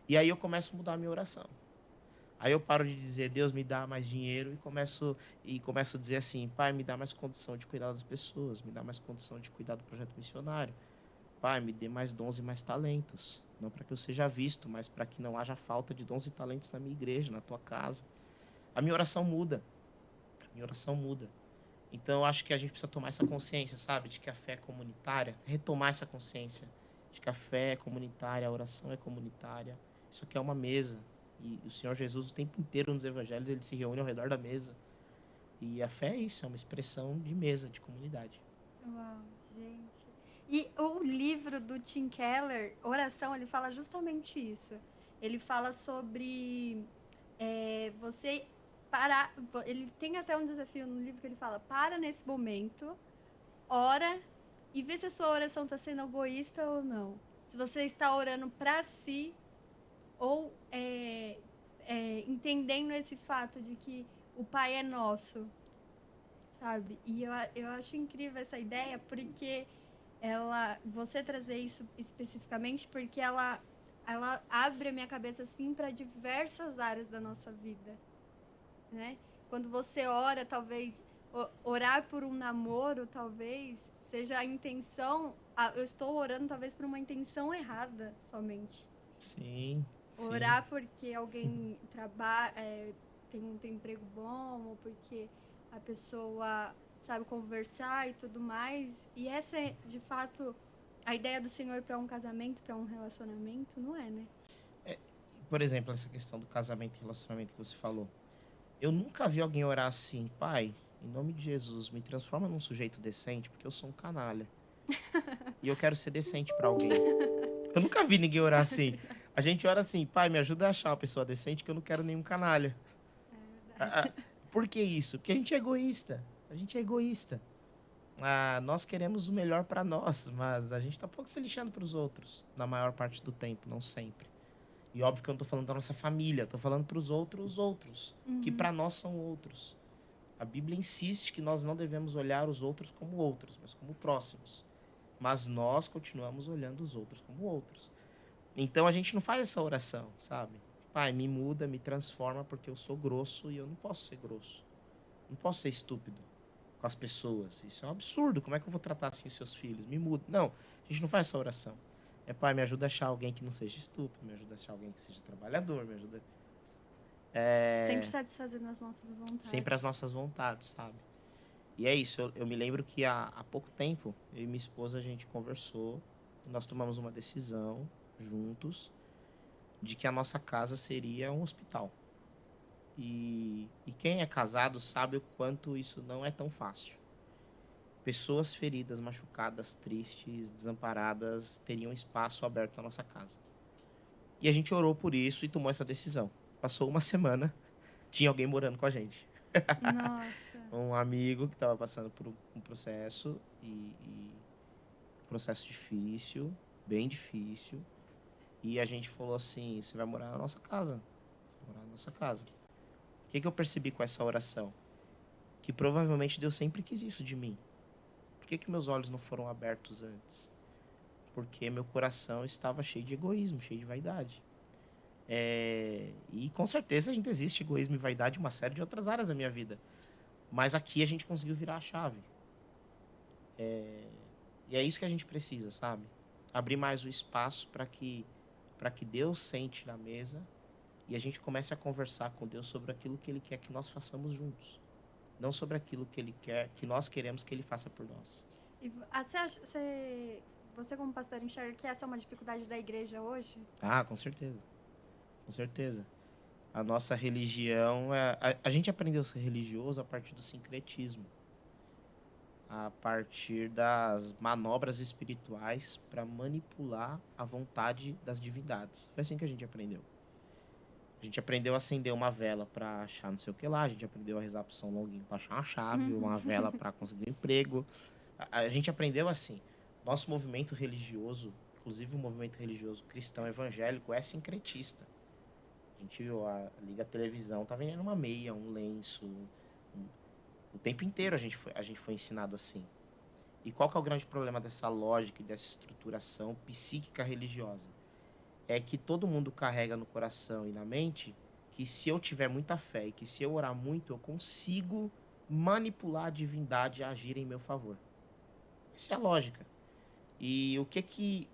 E aí eu começo a mudar a minha oração. Aí eu paro de dizer, Deus me dá mais dinheiro, e começo a dizer assim, Pai, me dá mais condição de cuidar das pessoas, me dá mais condição de cuidar do projeto missionário. Pai, me dê mais dons e mais talentos. Não para que eu seja visto, mas para que não haja falta de dons e talentos na minha igreja, na tua casa. A minha oração muda. A minha oração muda. Então eu acho que a gente precisa tomar essa consciência, sabe? De que a fé é comunitária. Retomar essa consciência de que a fé é comunitária, a oração é comunitária. Isso aqui é uma mesa. E o Senhor Jesus, o tempo inteiro nos evangelhos, ele se reúne ao redor da mesa. E a fé é isso, é uma expressão de mesa, de comunidade. Uau, gente. E o livro do Tim Keller, Oração, ele fala justamente isso. Ele fala sobre você parar. Ele tem até um desafio no livro que ele fala: para nesse momento, ora e vê se a sua oração está sendo egoísta ou não. Se você está orando para si ou entendendo esse fato de que o Pai é nosso, sabe? E eu acho incrível essa ideia porque você trazer isso especificamente porque ela abre a minha cabeça assim para diversas áreas da nossa vida, né? Quando você ora, talvez orar por um namoro, talvez seja a intenção. Eu estou orando talvez por uma intenção errada somente. Sim. Orar porque alguém tem um emprego bom, ou porque a pessoa sabe conversar e tudo mais. E essa é, de fato, a ideia do Senhor para um casamento, para um relacionamento, não é, né? Por exemplo, essa questão do casamento e relacionamento que você falou. Eu nunca vi alguém orar assim, Pai, em nome de Jesus, me transforma num sujeito decente, porque eu sou um canalha. E eu quero ser decente para alguém. Eu nunca vi ninguém orar assim. A gente ora assim, Pai, me ajuda a achar uma pessoa decente, que eu não quero nenhum canalha. Por que isso? Porque a gente é egoísta. A gente é egoísta. Nós queremos o melhor para nós, mas a gente tá pouco se lixando para os outros, na maior parte do tempo, não sempre. E óbvio que eu não tô falando da nossa família, tô falando para os outros, que para nós são outros. A Bíblia insiste que nós não devemos olhar os outros como outros, mas como próximos. Mas nós continuamos olhando os outros como outros. Então a gente não faz essa oração, sabe? Pai, me muda, me transforma, porque eu sou grosso e eu não posso ser grosso. Não posso ser estúpido com as pessoas. Isso é um absurdo. Como é que eu vou tratar assim os seus filhos? Me muda. Não, a gente não faz essa oração. É, pai, me ajuda a achar alguém que não seja estúpido, me ajuda a achar alguém que seja trabalhador, me ajuda Sempre satisfazendo as nossas sempre as vontades. nossas vontades, sabe? E é isso, eu me lembro que há pouco tempo, eu e minha esposa, a gente conversou, nós tomamos uma decisão juntos de que a nossa casa seria um hospital. E quem é casado sabe o quanto isso não é tão fácil. Pessoas feridas, machucadas, tristes, desamparadas teriam espaço aberto na nossa casa. E a gente orou por isso e tomou essa decisão. Passou uma semana, tinha alguém morando com a gente. Nossa. Um amigo que estava passando por um processo um processo difícil, bem difícil. E a gente falou assim: você vai morar na nossa casa. Você vai morar na nossa casa. O que eu percebi com essa oração? Que provavelmente Deus sempre quis isso de mim. Por que meus olhos não foram abertos antes? Porque meu coração estava cheio de egoísmo, cheio de vaidade. E com certeza ainda existe egoísmo e vaidade em uma série de outras áreas da minha vida. Mas aqui a gente conseguiu virar a chave. E é isso que a gente precisa, sabe? Abrir mais o espaço para que Deus sente na mesa e a gente comece a conversar com Deus sobre aquilo que Ele quer que nós façamos juntos. Não sobre aquilo que Ele quer, que nós queremos que Ele faça por nós. E você como pastor enxerga que essa é uma dificuldade da igreja hoje? Ah, com certeza. Com certeza. A nossa religião... A gente aprendeu a ser religioso a partir do sincretismo. A partir das manobras espirituais para manipular a vontade das divindades. Foi assim que a gente aprendeu. A gente aprendeu a acender uma vela para achar não sei o que lá, a gente aprendeu a rezar pro São Longuinho para achar uma chave, uma vela para conseguir um emprego. A gente aprendeu assim. Nosso movimento religioso, inclusive o movimento religioso cristão evangélico, é sincretista. A gente liga a televisão, tá vendendo uma meia, um lenço. O tempo inteiro a gente foi ensinado assim. E qual que é o grande problema dessa lógica e dessa estruturação psíquica religiosa? É que todo mundo carrega no coração e na mente que se eu tiver muita fé e que se eu orar muito, eu consigo manipular a divindade a agir em meu favor. Essa é a lógica. E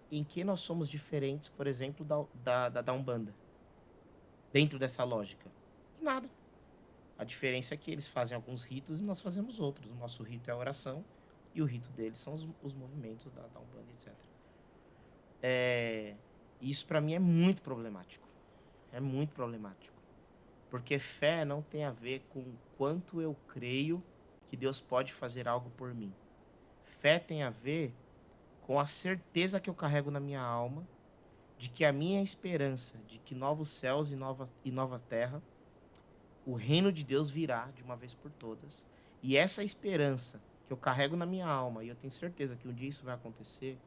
em que nós somos diferentes, por exemplo, da Umbanda? Dentro dessa lógica? Em nada. A diferença é que eles fazem alguns ritos e nós fazemos outros. O nosso rito é a oração e o rito deles são os movimentos da Umbanda, etc. Isso para mim é muito problemático. É muito problemático. Porque fé não tem a ver com o quanto eu creio que Deus pode fazer algo por mim. Fé tem a ver com a certeza que eu carrego na minha alma de que a minha esperança de que novos céus e nova terra, o reino de Deus virá de uma vez por todas. E essa esperança que eu carrego na minha alma, e eu tenho certeza que um dia isso vai acontecer,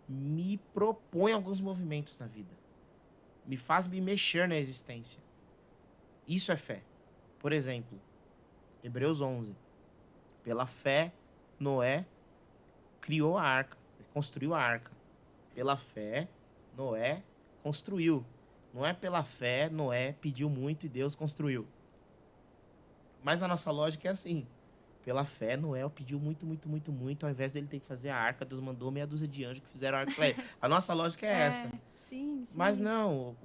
me propõe alguns movimentos na vida. Me faz me mexer na existência. Isso é fé. Por exemplo, Hebreus 11. Pela fé, Noé criou a arca, construiu a arca. Pela fé, Noé construiu. Não é pela fé, Noé pediu muito e Deus construiu. Mas a nossa lógica é assim. Pela fé, Noé pediu muito, muito, muito, muito. Ao invés dele ter que fazer a arca, Deus mandou meia dúzia de anjos que fizeram a arca para ele. A nossa lógica é essa. Sim, sim. Mas não,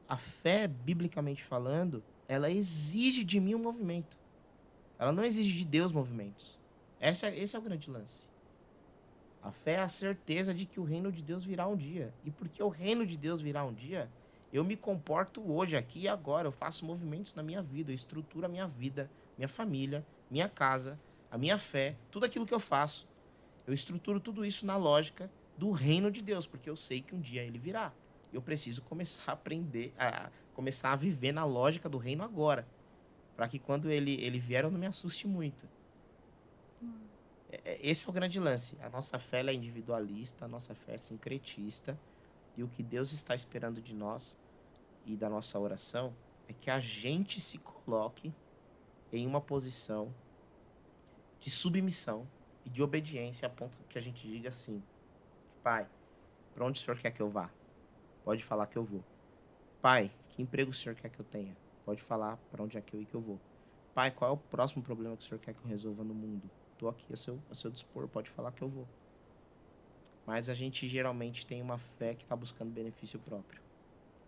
a fé, biblicamente falando, ela exige de mim um movimento. Ela não exige de Deus movimentos. Esse é o grande lance. A fé é a certeza de que o reino de Deus virá um dia. E porque o reino de Deus virá um dia, eu me comporto hoje, aqui e agora. Eu faço movimentos na minha vida, eu estruturo a minha vida, minha família, minha casa, a minha fé, tudo aquilo que eu faço. Eu estruturo tudo isso na lógica do reino de Deus, porque eu sei que um dia ele virá. Eu preciso começar a aprender, começar a viver na lógica do reino agora, para que quando ele vier eu não me assuste muito. Esse é o grande lance. A nossa fé ela é individualista, a nossa fé é sincretista, e o que Deus está esperando de nós e da nossa oração é que a gente se coloque em uma posição de submissão e de obediência a ponto que a gente diga assim: Pai, para onde o Senhor quer que eu vá? Pode falar que eu vou. Pai, que emprego o Senhor quer que eu tenha? Pode falar para onde é que eu vou. Pai, qual é o próximo problema que o Senhor quer que eu resolva no mundo? Estou aqui a seu dispor, pode falar que eu vou. Mas a gente geralmente tem uma fé que está buscando benefício próprio.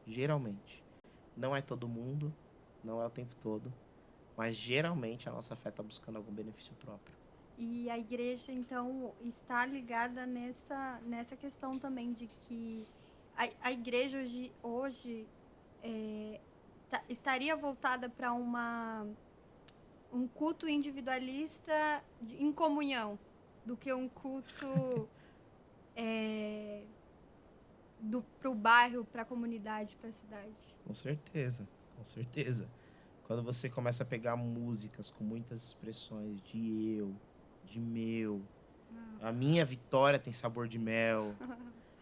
Geralmente. Não é todo mundo, não é o tempo todo, mas geralmente a nossa fé está buscando algum benefício próprio. E a igreja, então, está ligada nessa questão também de que a igreja hoje estaria voltada para um culto individualista em comunhão, do que um culto para o bairro, para a comunidade, para a cidade. Com certeza, com certeza. Quando você começa a pegar músicas com muitas expressões de eu, de meu, a minha vitória tem sabor de mel,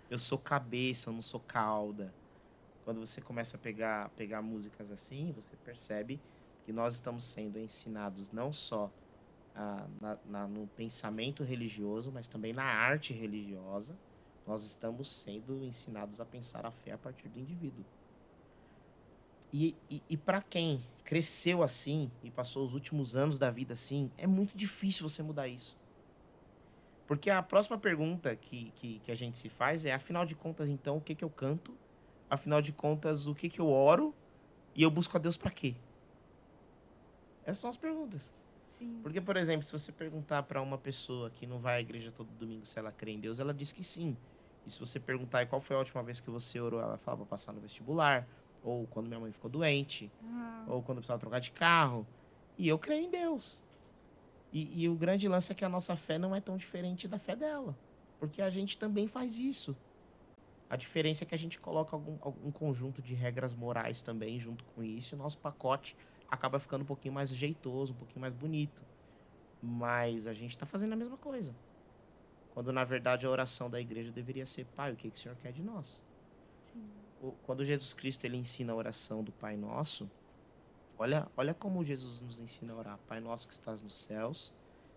eu sou cabeça, eu não sou cauda. Quando você começa a pegar músicas assim, você percebe que nós estamos sendo ensinados não só no pensamento religioso, mas também na arte religiosa. Nós estamos sendo ensinados a pensar a fé a partir do indivíduo. E para quem cresceu assim e passou os últimos anos da vida assim, é muito difícil você mudar isso. Porque a próxima pergunta que a gente se faz é, afinal de contas, então, o que que eu canto? Afinal de contas, o que que eu oro? E eu busco a Deus para quê? Essas são as perguntas. Sim. Porque, por exemplo, se você perguntar para uma pessoa que não vai à igreja todo domingo se ela crê em Deus, ela diz que sim. E se você perguntar qual foi a última vez que você orou, ela vai falar para passar no vestibular, ou quando minha mãe ficou doente, ou quando eu precisava trocar de carro. E eu creio em Deus. E o grande lance é que a nossa fé não é tão diferente da fé dela. Porque a gente também faz isso. A diferença é que a gente coloca algum conjunto de regras morais também junto com isso, e o nosso pacote acaba ficando um pouquinho mais jeitoso, um pouquinho mais bonito. Mas a gente está fazendo a mesma coisa. Quando, na verdade, a oração da igreja deveria ser: Pai, o que o Senhor quer de nós? Sim. Quando Jesus Cristo ele ensina a oração do Pai Nosso, olha como Jesus nos ensina a orar. Pai Nosso que estás nos céus,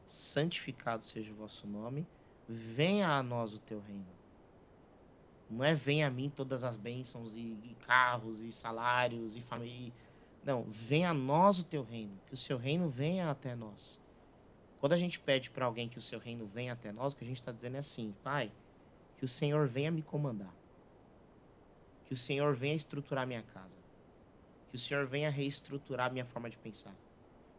santificado seja o vosso nome, venha a nós o teu reino. Não é venha a mim todas as bênçãos e carros e salários e família. Não, venha a nós o teu reino, que o seu reino venha até nós. Quando a gente pede para alguém que o seu reino venha até nós, o que a gente está dizendo é assim: Pai, que o Senhor venha me comandar, que o Senhor venha estruturar minha casa, que o Senhor venha reestruturar minha forma de pensar,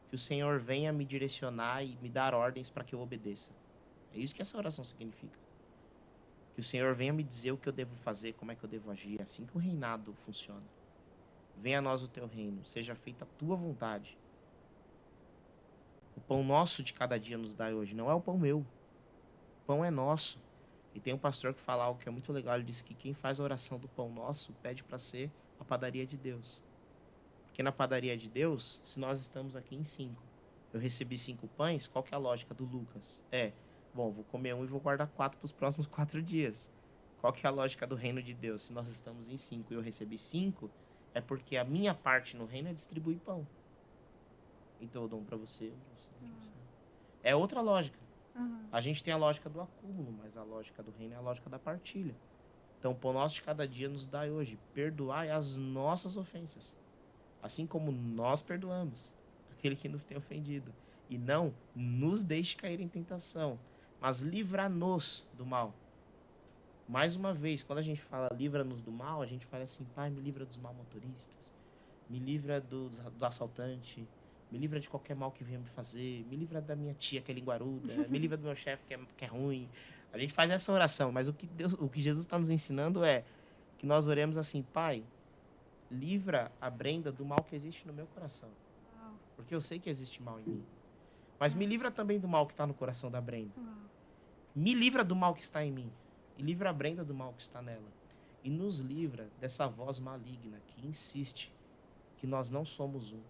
que o Senhor venha me direcionar e me dar ordens para que eu obedeça. É isso que essa oração significa. Que o Senhor venha me dizer o que eu devo fazer, como é que eu devo agir. É assim que o reinado funciona. Venha a nós o teu reino, seja feita a tua vontade. O pão nosso de cada dia nos dai hoje, não é o pão meu. O pão é nosso. E tem um pastor que fala algo que é muito legal. Ele disse que quem faz a oração do pão nosso pede para ser a padaria de Deus. Porque na padaria de Deus, se nós estamos aqui em 5, eu recebi 5 pães, qual que é a lógica do Lucas? Bom, vou comer um e vou guardar 4 para os próximos 4 dias. Qual que é a lógica do reino de Deus? Se nós estamos em 5 e eu recebi 5, é porque a minha parte no reino é distribuir pão. Então eu dou um para você, É outra lógica. A gente tem a lógica do acúmulo, mas a lógica do reino é a lógica da partilha. Então, o pão nosso de cada dia nos dai hoje. Perdoai as nossas ofensas, assim como nós perdoamos aquele que nos tem ofendido. E não nos deixe cair em tentação, mas livra-nos do mal. Mais uma vez, quando a gente fala livra-nos do mal, a gente fala assim: Pai, me livra dos mal-motoristas, me livra do assaltante, me livra de qualquer mal que venha me fazer, me livra da minha tia que é linguaruda, me livra do meu chefe que é ruim. A gente faz essa oração, mas o que Jesus está nos ensinando é que nós oremos assim: Pai, livra a Brenda do mal que existe no meu coração, porque eu sei que existe mal em mim. Mas me livra também do mal que está no coração da Brenda. Me livra do mal que está em mim. E livra a Brenda do mal que está nela. E nos livra dessa voz maligna que insiste que nós não somos um,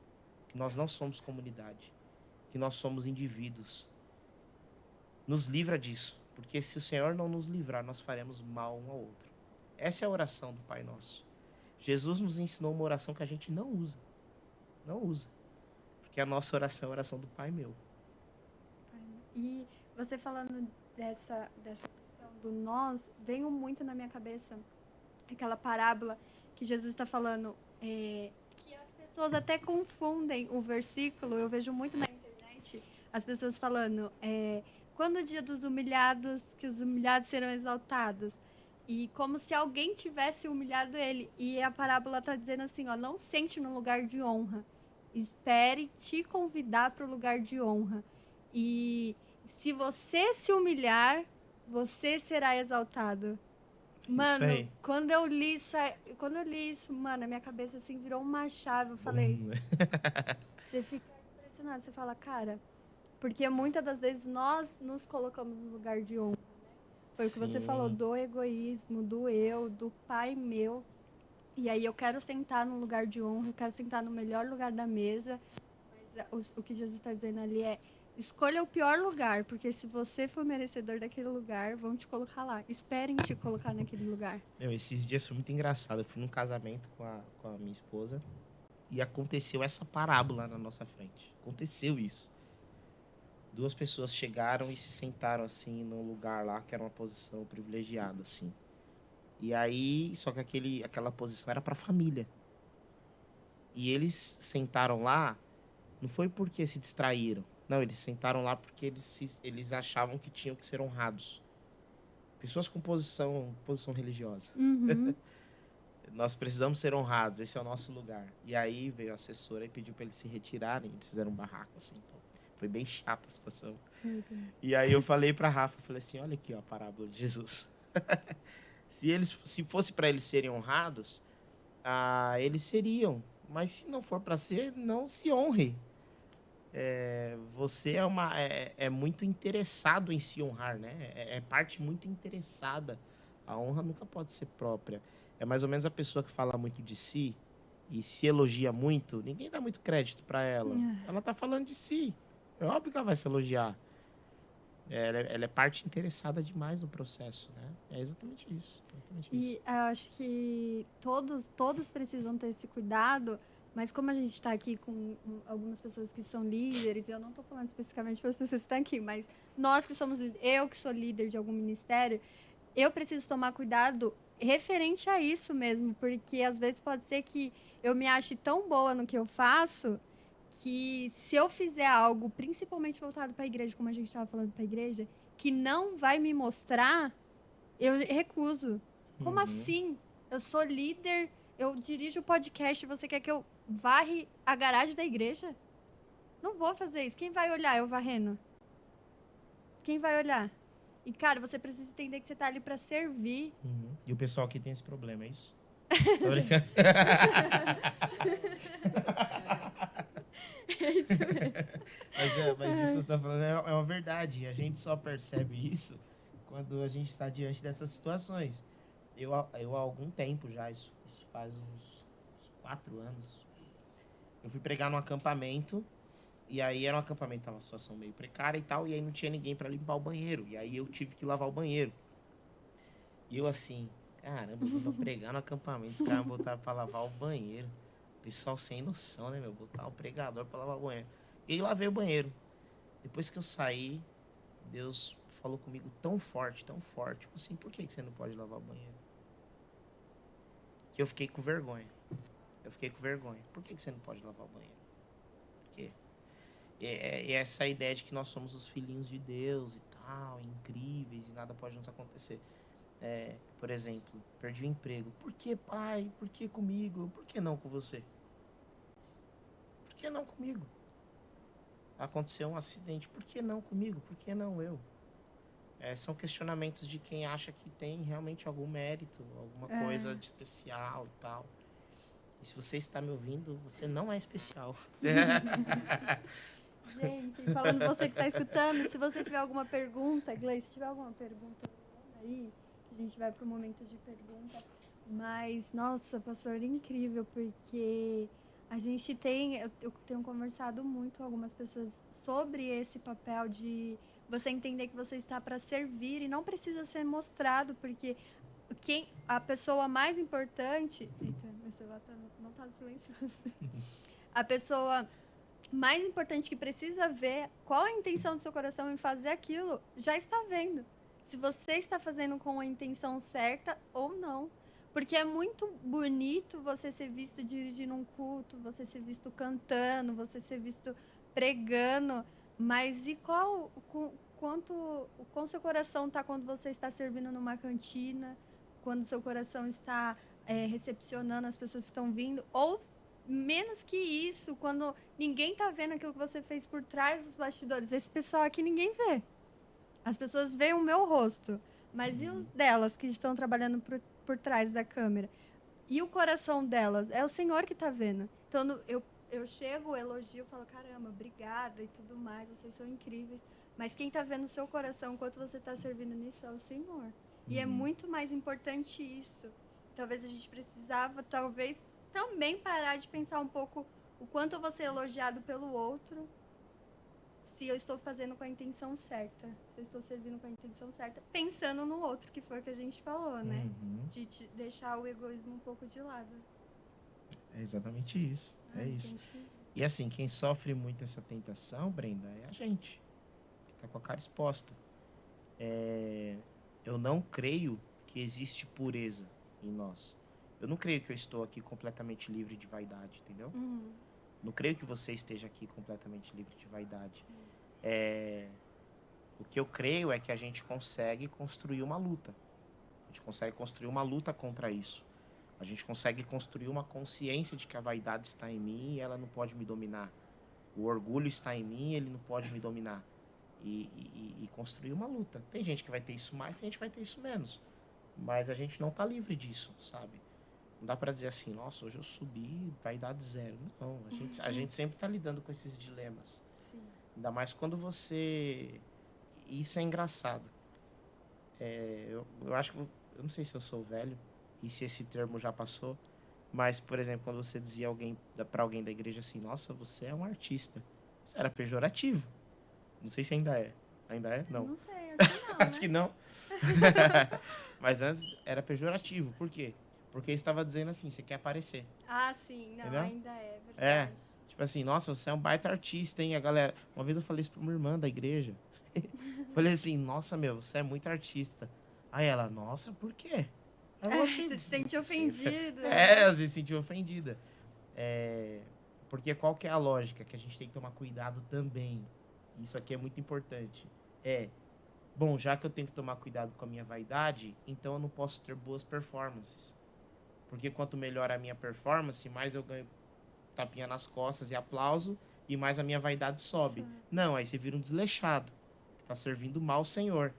que nós não somos comunidade, que nós somos indivíduos. Nos livra disso, porque se o Senhor não nos livrar, nós faremos mal um ao outro. Essa é a oração do Pai Nosso. Jesus nos ensinou uma oração que a gente não usa. Não usa. Porque a nossa oração é a oração do Pai meu. E você falando dessa questão do nós, veio muito na minha cabeça aquela parábola que Jesus está falando, que as pessoas até confundem o versículo. Eu vejo muito na internet as pessoas falando, quando o dia dos humilhados, que os humilhados serão exaltados. E como se alguém tivesse humilhado ele. E a parábola está dizendo assim, ó, não sente no lugar de honra. Espere te convidar para o lugar de honra. E se você se humilhar, você será exaltado. Mano, aí. quando eu li isso, mano, a minha cabeça assim virou uma chave. Eu falei, você fica impressionado, você fala, cara, porque muitas das vezes nós nos colocamos no lugar de honra. Foi o que você falou, do egoísmo, do eu, do pai meu. E aí eu quero sentar no lugar de honra, eu quero sentar no melhor lugar da mesa. Mas o que Jesus está dizendo ali é, escolha o pior lugar, porque se você for merecedor daquele lugar, vão te colocar lá. Esperem te colocar naquele lugar. Esses dias foi muito engraçado. Eu fui num casamento com a minha esposa e aconteceu essa parábola na nossa frente. Aconteceu isso. 2 pessoas chegaram e se sentaram assim num lugar lá que era uma posição privilegiada, assim. E aí, só que aquela posição era para família. E eles sentaram lá, não foi porque se distraíram. Não, eles sentaram lá porque eles achavam que tinham que ser honrados. Pessoas com posição religiosa. Uhum. Nós precisamos ser honrados, esse é o nosso lugar. E aí veio a assessora e pediu para eles se retirarem, eles fizeram um barraco assim. Então, foi bem chata a situação. E aí eu falei para Rafa, falei assim, olha aqui ó, a parábola de Jesus. Se fosse para eles serem honrados, eles seriam. Mas se não for para ser, não se honre. Você é muito interessado em se honrar, né? É parte muito interessada. A honra nunca pode ser própria. É mais ou menos a pessoa que fala muito de si e se elogia muito, ninguém dá muito crédito para ela. Ela tá falando de si. É óbvio que ela vai se elogiar. Ela é parte interessada demais no processo, né? É exatamente isso. E acho que todos precisam ter esse cuidado, mas como a gente está aqui com algumas pessoas que são líderes, eu não estou falando especificamente para as pessoas que estão aqui, mas nós que somos líderes, eu que sou líder de algum ministério, eu preciso tomar cuidado referente a isso mesmo, porque às vezes pode ser que eu me ache tão boa no que eu faço que se eu fizer algo, principalmente voltado para a igreja, como a gente estava falando para a igreja, que não vai me mostrar, eu recuso. Como assim? Eu sou líder, eu dirijo o podcast, você quer que eu varre a garagem da igreja? Não vou fazer isso. Quem vai olhar eu varrendo? Quem vai olhar? E, cara, você precisa entender que você tá ali para servir. E o pessoal aqui tem esse problema, é isso? Tô brincando. É isso mesmo. Mas isso que você tá falando é uma verdade. A gente só percebe isso quando a gente está diante dessas situações. Eu há algum tempo já, isso faz uns 4 anos, eu fui pregar num acampamento, e aí era um acampamento, tava uma situação meio precária e tal, e aí não tinha ninguém para limpar o banheiro, e aí eu tive que lavar o banheiro. E eu assim, caramba, eu vou pregar no acampamento, os caras me botaram pra lavar o banheiro. Pessoal sem noção, né, meu? Botar um pregador pra lavar o banheiro. E aí lavei o banheiro. Depois que eu saí, Deus falou comigo tão forte, tipo assim, por que você não pode lavar o banheiro? Que eu fiquei com vergonha. Por que você não pode lavar o banheiro? Por quê? É essa ideia de que nós somos os filhinhos de Deus e tal, incríveis, e nada pode nos acontecer. Por exemplo, perdi o emprego. Por que, pai? Por que comigo? Por que não com você? Por que não comigo? Aconteceu um acidente. Por que não comigo? Por que não eu? São questionamentos de quem acha que tem realmente algum mérito, alguma coisa de especial e tal. E se você está me ouvindo, você não é especial. Gente, falando você que está escutando, se você tiver alguma pergunta, Gleice, se tiver alguma pergunta aí, a gente vai para o momento de pergunta. Mas, nossa, pastor, incrível, porque a gente eu tenho conversado muito com algumas pessoas sobre esse papel de você entender que você está para servir e não precisa ser mostrado, porque a pessoa mais importante... Eita, Meu celular não tá silencioso. A pessoa mais importante que precisa ver qual a intenção do seu coração em fazer aquilo, já está vendo. Se você está fazendo com a intenção certa ou não. Porque é muito bonito você ser visto dirigindo um culto, você ser visto cantando, você ser visto pregando, mas e quanto seu coração está quando você está servindo numa cantina, quando seu coração está recepcionando as pessoas que estão vindo, ou menos que isso, quando ninguém está vendo aquilo que você fez por trás dos bastidores. Esse pessoal aqui ninguém vê. As pessoas veem o meu rosto, mas e os delas que estão trabalhando por trás da câmera? E o coração delas? É o Senhor que está vendo. Então, eu chego, elogio, falo, caramba, obrigada e tudo mais, vocês são incríveis. Mas quem está vendo o seu coração enquanto você está servindo nisso é o Senhor. E é muito mais importante isso. Talvez a gente precisava, também parar de pensar um pouco o quanto eu vou ser elogiado pelo outro, se eu estou fazendo com a intenção certa, se eu estou servindo com a intenção certa, pensando no outro, que foi o que a gente falou, né? De deixar o egoísmo um pouco de lado. É exatamente isso. É isso. E assim, quem sofre muito essa tentação, Brenda, é a gente, que está com a cara exposta. Eu não creio que existe pureza em nós. Eu não creio que eu estou aqui completamente livre de vaidade, entendeu? Não creio que você esteja aqui completamente livre de vaidade. O que eu creio é que a gente consegue construir uma luta. A gente consegue construir uma luta contra isso. A gente consegue construir uma consciência de que a vaidade está em mim e ela não pode me dominar. O orgulho está em mim e ele não pode me dominar. E construir uma luta. Tem gente que vai ter isso mais, tem gente que vai ter isso menos. Mas a gente não está livre disso, sabe? Não dá para dizer assim, nossa, hoje eu subi, vaidade zero. Não, a gente sempre está lidando com esses dilemas. Sim. Ainda mais quando você... Isso é engraçado. Eu acho que... Eu não sei se eu sou velho e se esse termo já passou, mas, por exemplo, quando você dizia para alguém da igreja assim, nossa, você é um artista. Isso era pejorativo. Não sei se ainda é. Ainda é? Não. Não sei, acho que não, Acho que não. Mas antes era pejorativo. Por quê? Porque estava dizendo assim, você quer aparecer. Ah, sim. Não, entendeu? ainda é verdade. Tipo assim, nossa, você é um baita artista, hein? A galera... Uma vez eu falei isso pra uma irmã da igreja. Falei assim, nossa, meu, você é muito artista. Aí ela, nossa, por quê? Você se sente ofendida. Ela se sentiu ofendida. Porque qual que é a lógica? Que a gente tem que tomar cuidado também. Isso aqui é muito importante. Bom, já que eu tenho que tomar cuidado com a minha vaidade, então eu não posso ter boas performances. Porque quanto melhor a minha performance, mais eu ganho tapinha nas costas e aplauso, e mais a minha vaidade sobe. Sim. Não, aí você vira um desleixado, que está servindo mal o Senhor.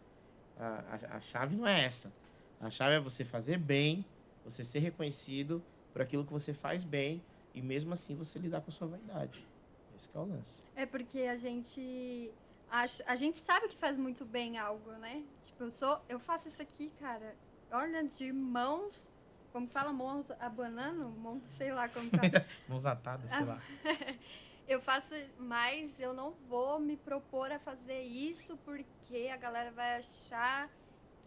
A chave não é essa. A chave é você fazer bem, você ser reconhecido por aquilo que você faz bem, e mesmo assim você lidar com a sua vaidade. Esse que é o lance. É porque a gente sabe que faz muito bem algo, né? Tipo, eu faço isso aqui, cara, olha, de mãos, como fala, mãos abanando, mãos, sei lá como fala. Mãos atadas, sei lá. Eu faço, mas eu não vou me propor a fazer isso porque a galera vai achar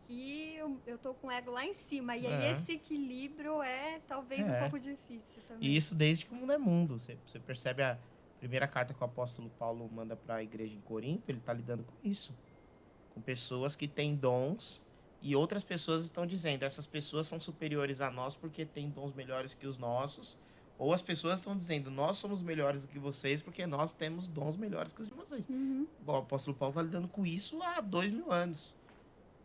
que eu tô com o ego lá em cima. E aí esse equilíbrio é talvez um pouco difícil também. E isso desde que o mundo é mundo. Você percebe a primeira carta que o apóstolo Paulo manda para a igreja em Corinto, ele está lidando com isso. Com pessoas que têm dons e outras pessoas estão dizendo, essas pessoas são superiores a nós porque têm dons melhores que os nossos. Ou as pessoas estão dizendo, nós somos melhores do que vocês porque nós temos dons melhores que os de vocês. Bom, o apóstolo Paulo está lidando com isso há 2000 anos.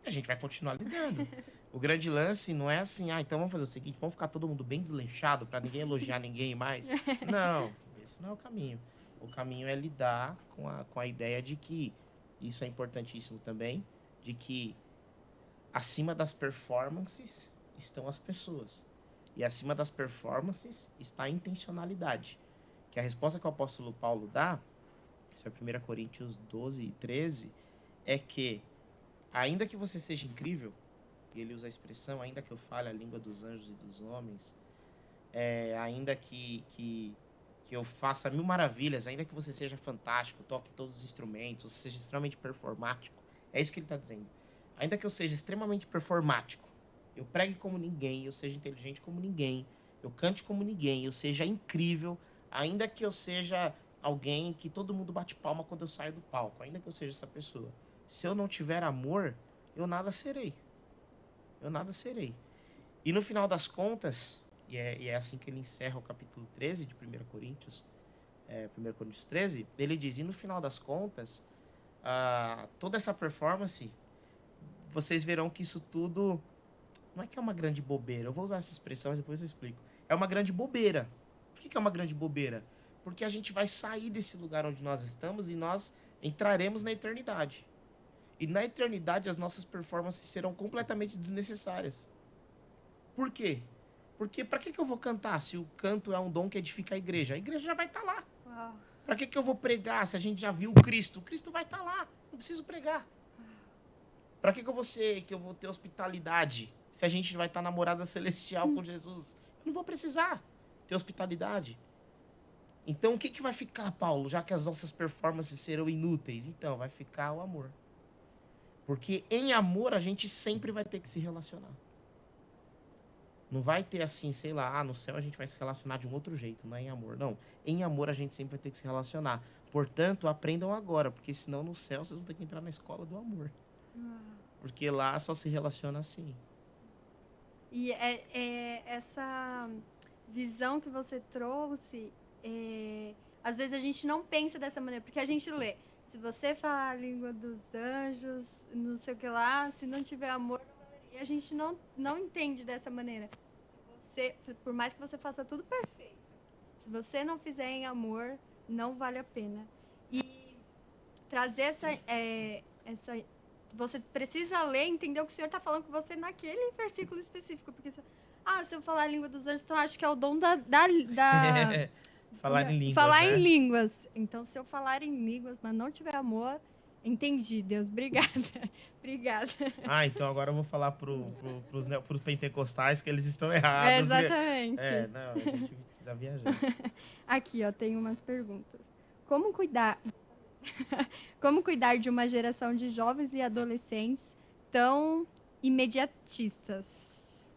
E a gente vai continuar lidando. O grande lance não é assim, então vamos fazer o seguinte, vamos ficar todo mundo bem desleixado para ninguém elogiar ninguém mais. Não, esse não é o caminho. O caminho é lidar com a ideia de que, isso é importantíssimo também, de que acima das performances estão as pessoas. E acima das performances está a intencionalidade. Que a resposta que o apóstolo Paulo dá, isso é 1 Coríntios 12 e 13, é que, ainda que você seja incrível, e ele usa a expressão, ainda que eu fale a língua dos anjos e dos homens, ainda que eu faça 1000 maravilhas, ainda que você seja fantástico, toque todos os instrumentos, você seja extremamente performático, é isso que ele está dizendo. Ainda que eu seja extremamente performático, eu pregue como ninguém, eu seja inteligente como ninguém, eu cante como ninguém, eu seja incrível, ainda que eu seja alguém que todo mundo bate palma quando eu saio do palco, ainda que eu seja essa pessoa. Se eu não tiver amor, eu nada serei. Eu nada serei. E no final das contas, e é assim que ele encerra o capítulo 13 de 1 Coríntios, 1 Coríntios 13, ele diz, e no final das contas, toda essa performance, vocês verão que isso tudo não é que é uma grande bobeira. Eu vou usar essa expressão, mas depois eu explico. É uma grande bobeira. Por que é uma grande bobeira? Porque a gente vai sair desse lugar onde nós estamos e nós entraremos na eternidade. E na eternidade as nossas performances serão completamente desnecessárias. Por quê? Porque para que eu vou cantar se o canto é um dom que edifica a igreja? A igreja já vai estar lá. Uau. Para que eu vou pregar se a gente já viu o Cristo? O Cristo vai estar lá. Não preciso pregar. Para que eu vou ter hospitalidade se a gente vai estar namorada celestial com Jesus? Eu não vou precisar ter hospitalidade. Então, o que vai ficar, Paulo, já que as nossas performances serão inúteis? Então, vai ficar o amor. Porque em amor a gente sempre vai ter que se relacionar. Não vai ter assim, sei lá, no céu a gente vai se relacionar de um outro jeito, não é em amor. Não, em amor a gente sempre vai ter que se relacionar. Portanto, aprendam agora, porque senão no céu vocês vão ter que entrar na escola do amor. Porque lá só se relaciona assim. E essa visão que você trouxe, às vezes a gente não pensa dessa maneira, porque a gente lê, se você falar a língua dos anjos, não sei o que lá, se não tiver amor, e a gente não entende dessa maneira. Por mais que você faça tudo perfeito, se você não fizer em amor, não vale a pena. E trazer essa você precisa ler e entender o que o Senhor está falando com você naquele versículo específico. Porque, se eu falar a língua dos anjos, então acho que é o dom da Falar em línguas, falar né? em línguas. Então, se eu falar em línguas, mas não tiver amor, entendi, Deus. Obrigada. Obrigada. Então agora eu vou falar pros pentecostais que eles estão errados. Exatamente. Não, a gente já viajou. Aqui, ó, tem umas perguntas. Como cuidar de uma geração de jovens e adolescentes tão imediatistas?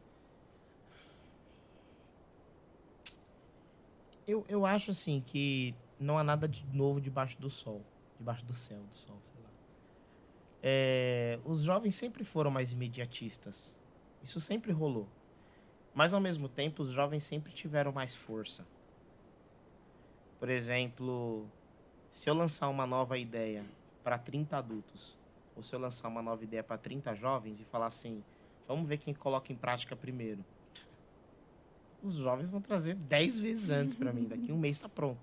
Eu acho assim que não há nada de novo debaixo do sol. Debaixo do céu, do sol, sei lá. Os jovens sempre foram mais imediatistas. Isso sempre rolou. Mas ao mesmo tempo, os jovens sempre tiveram mais força. Por exemplo, se eu lançar uma nova ideia para 30 adultos, ou se eu lançar uma nova ideia para 30 jovens e falar assim, vamos ver quem coloca em prática primeiro. Os jovens vão trazer 10 vezes antes para mim. Daqui um mês está pronto.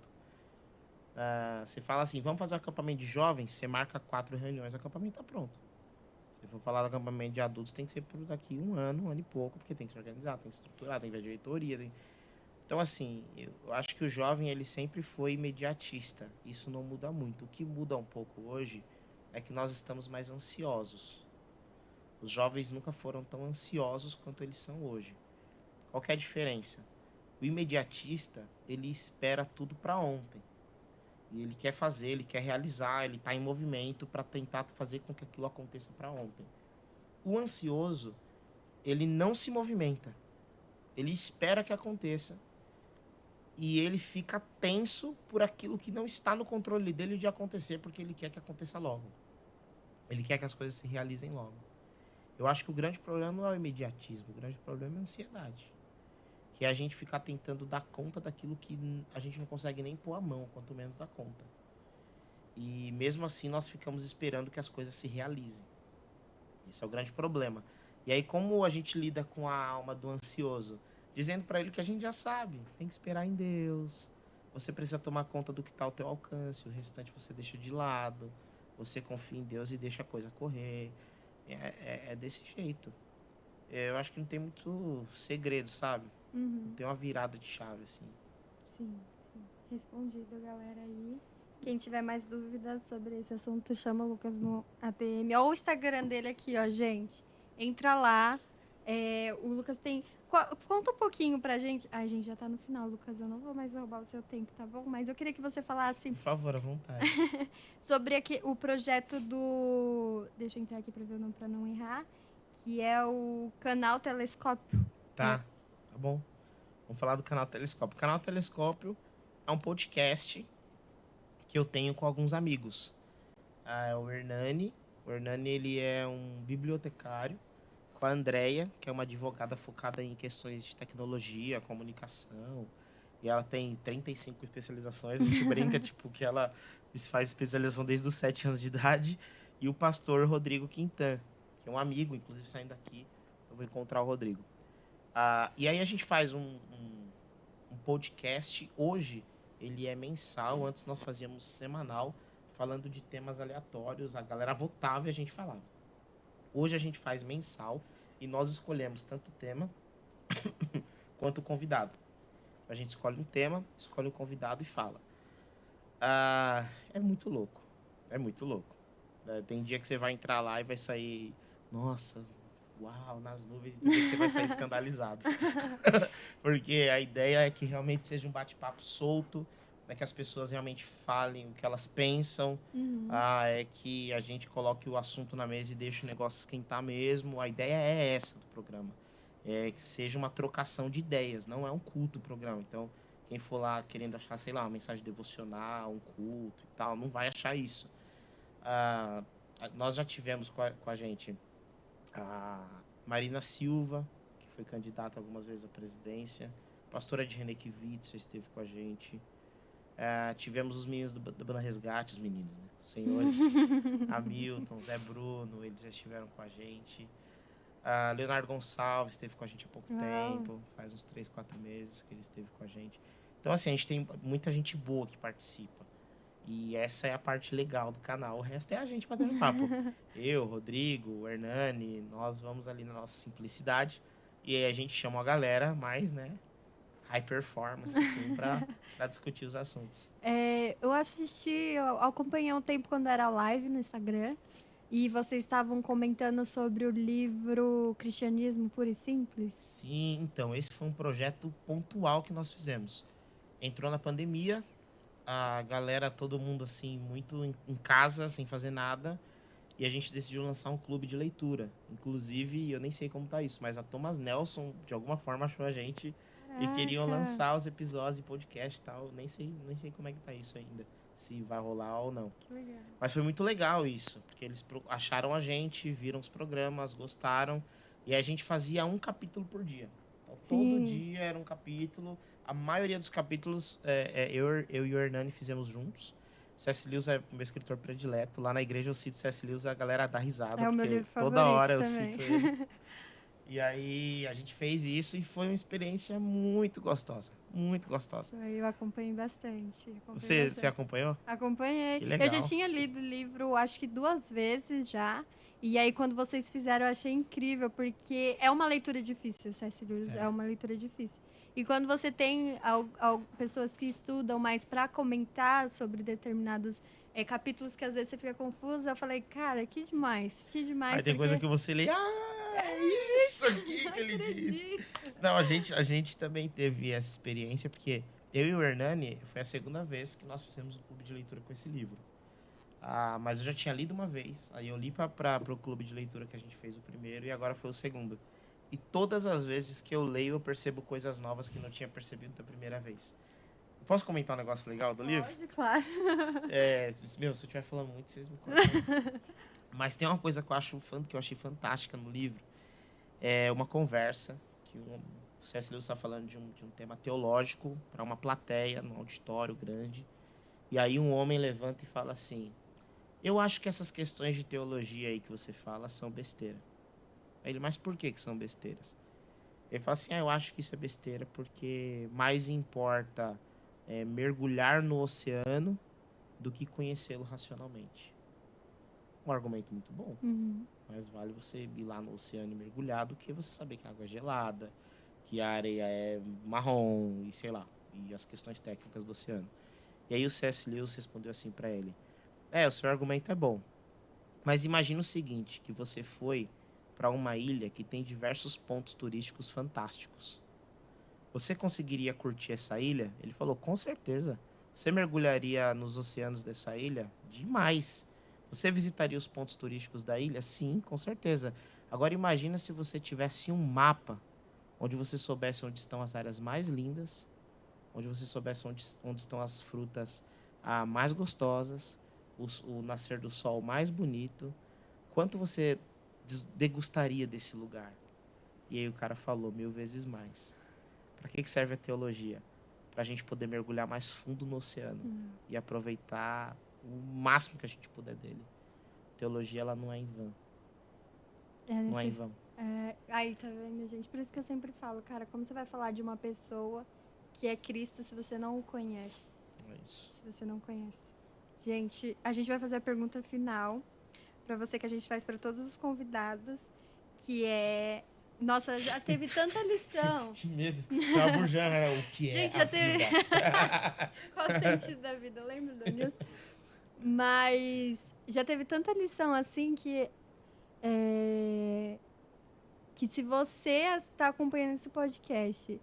Você fala assim, vamos fazer um acampamento de jovens, você marca 4 reuniões, o acampamento está pronto. Se for falar do acampamento de adultos, tem que ser por daqui um ano e pouco, porque tem que se organizar, tem que estruturar, tem que ver a diretoria. Então, assim, eu acho que o jovem ele sempre foi imediatista. Isso não muda muito. O que muda um pouco hoje é que nós estamos mais ansiosos. Os jovens nunca foram tão ansiosos quanto eles são hoje. Qual que é a diferença? O imediatista, ele espera tudo para ontem. E ele quer fazer, ele quer realizar, ele está em movimento para tentar fazer com que aquilo aconteça para ontem. O ansioso, ele não se movimenta. Ele espera que aconteça. E ele fica tenso por aquilo que não está no controle dele de acontecer, porque ele quer que aconteça logo. Ele quer que as coisas se realizem logo. Eu acho que o grande problema não é o imediatismo, o grande problema é a ansiedade. Que é a gente ficar tentando dar conta daquilo que a gente não consegue nem pôr a mão, quanto menos dar conta. E mesmo assim nós ficamos esperando que as coisas se realizem. Esse é o grande problema. E aí como a gente lida com a alma do ansioso? Dizendo para ele que a gente já sabe, tem que esperar em Deus. Você precisa tomar conta do que está ao teu alcance, o restante você deixa de lado. Você confia em Deus e deixa a coisa correr. É desse jeito. Eu acho que não tem muito segredo, sabe? Não tem uma virada de chave, assim. Sim. Respondido, galera, aí. Quem tiver mais dúvidas sobre esse assunto, chama o Lucas no ATM. Olha o Instagram dele aqui, ó, gente. Entra lá. O Lucas tem... Conta um pouquinho pra gente. Ai, gente, já tá no final, Lucas. Eu não vou mais roubar o seu tempo, tá bom? Mas eu queria que você falasse... Por favor, à vontade. sobre o projeto do... Deixa eu entrar aqui pra ver o nome pra não errar. Que é o canal Telescópio. Tá bom. Vamos falar do Canal Telescópio. O Canal Telescópio é um podcast que eu tenho com alguns amigos. É o Hernani. O Hernani, ele é um bibliotecário. Com a Andrea, que é uma advogada focada em questões de tecnologia, comunicação. E ela tem 35 especializações. A gente brinca, tipo, que ela faz especialização desde os 7 anos de idade. E o pastor Rodrigo Quintan, que é um amigo, inclusive saindo daqui, eu vou encontrar o Rodrigo. E aí a gente faz um podcast. Hoje ele é mensal, antes nós fazíamos semanal, falando de temas aleatórios. A galera votava e a gente falava. Hoje a gente faz mensal e nós escolhemos tanto o tema quanto o convidado. A gente escolhe um tema, escolhe um convidado e fala. É muito louco. É muito louco. Tem dia que você vai entrar lá e vai sair... Nossa, uau, nas nuvens. Tem dia que você vai sair escandalizado. Porque a ideia é que realmente seja um bate-papo solto, que as pessoas realmente falem o que elas pensam. É que a gente coloque o assunto na mesa e deixe o negócio esquentar mesmo. A ideia é essa do programa. É que seja uma trocação de ideias, não é um culto o programa. Então, quem for lá querendo achar, sei lá, uma mensagem devocional, um culto e tal, não vai achar isso. Nós já tivemos com a gente a Marina Silva, que foi candidata algumas vezes à presidência. A pastora de Renekiewicz já esteve com a gente. Tivemos os meninos do Banda Resgate, os meninos, né? Os senhores. Hamilton, Zé Bruno, eles já estiveram com a gente. Leonardo Gonçalves esteve com a gente há pouco tempo. Faz uns 3, 4 meses que ele esteve com a gente. Então, assim, a gente tem muita gente boa que participa. E essa é a parte legal do canal. O resto é a gente batendo papo. Eu, Rodrigo, o Hernani, nós vamos ali na nossa simplicidade. E aí a gente chama a galera mais, né, high performance, assim, pra discutir os assuntos. Eu eu acompanhei um tempo quando era live no Instagram. E vocês estavam comentando sobre o livro Cristianismo Puro e Simples? Sim, então, esse foi um projeto pontual que nós fizemos. Entrou na pandemia, a galera, todo mundo assim, muito em casa, sem fazer nada, e a gente decidiu lançar um clube de leitura. Inclusive, eu nem sei como tá isso, mas a Thomas Nelson, de alguma forma, achou a gente. Caraca. E queriam lançar os episódios e podcast e tal. Nem sei como é que tá isso ainda, se vai rolar ou não. Que legal. Mas foi muito legal isso, porque eles acharam a gente, viram os programas, gostaram, e a gente fazia um capítulo por dia. Então, todo dia era um capítulo. A maioria dos capítulos eu e o Hernani fizemos juntos. C.S. Lewis é meu escritor predileto. Lá na igreja eu cito C.S. Lewis, a galera dá risada, É o meu porque livro toda favorito hora eu também. cito ele. E aí a gente fez isso e foi uma experiência muito gostosa. Muito gostosa. Eu acompanhei bastante. Você acompanhou? Acompanhei. Que legal. Eu já tinha lido o livro, acho que 2 vezes já. E aí, quando vocês fizeram, eu achei incrível, porque é uma leitura difícil, C.S. Lewis é uma leitura difícil. E quando você tem pessoas que estudam mais para comentar sobre determinados capítulos que às vezes você fica confusa, eu falei, cara, que demais, que demais. Aí tem coisa que você lê, é isso aqui que ele disse. Não, a gente também teve essa experiência, porque eu e o Hernani, foi a segunda vez que nós fizemos um clube de leitura com esse livro. Mas eu já tinha lido uma vez, aí eu li para o clube de leitura que a gente fez o primeiro, e agora foi o segundo. E todas as vezes que eu leio, eu percebo coisas novas que não tinha percebido da primeira vez. Posso comentar um negócio legal do livro? Pode, claro. Se eu estiver falando muito, vocês me cortam. Mas tem uma coisa que eu achei fantástica no livro. É uma conversa que o C.S. Lewis está falando de um tema teológico para uma plateia, num auditório grande. E aí um homem levanta e fala assim: eu acho que essas questões de teologia aí que você fala são besteira. Aí ele, mas por que são besteiras? Ele fala assim, eu acho que isso é besteira porque mais importa mergulhar no oceano do que conhecê-lo racionalmente. Um argumento muito bom. Mas vale você ir lá no oceano e mergulhar do que você saber que a água é gelada, que a areia é marrom e sei lá, e as questões técnicas do oceano. E aí o C.S. Lewis respondeu assim para ele: o seu argumento é bom, mas imagina o seguinte, que você foi para uma ilha que tem diversos pontos turísticos fantásticos. Você conseguiria curtir essa ilha? Ele falou, com certeza. Você mergulharia nos oceanos dessa ilha? Demais. Você visitaria os pontos turísticos da ilha? Sim, com certeza. Agora imagina se você tivesse um mapa onde você soubesse onde estão as áreas mais lindas, onde você soubesse onde estão as frutas mais gostosas, o nascer do sol mais bonito, quanto você degustaria desse lugar? E aí o cara falou 1000 vezes mais. Para que serve a teologia? Para a gente poder mergulhar mais fundo no oceano e aproveitar o máximo que a gente puder dele. Teologia, ela não é em vão. Não é em vão. Aí, tá vendo, gente? Por isso que eu sempre falo, cara, como você vai falar de uma pessoa que é Cristo se você não o conhece? É isso. Se você não conhece. Gente, a gente vai fazer a pergunta final para você que a gente faz para todos os convidados, que é... Nossa, já teve tanta lição. Que medo. Trabujan era o que é Gente, a já teve... vida. Qual o sentido da vida? Lembra do Nilson? Mas já teve tanta lição assim que se você está acompanhando esse podcast,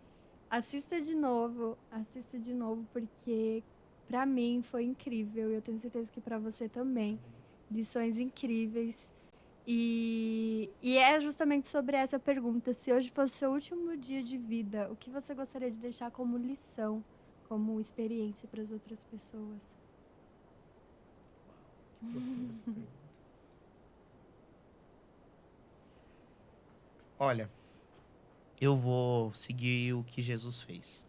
assista de novo, porque para mim foi incrível e eu tenho certeza que para você também. Lições incríveis. E é justamente sobre essa pergunta: se hoje fosse seu último dia de vida, o que você gostaria de deixar como lição, como experiência para as outras pessoas? Que profunda essa pergunta. Olha, eu vou seguir o que Jesus fez.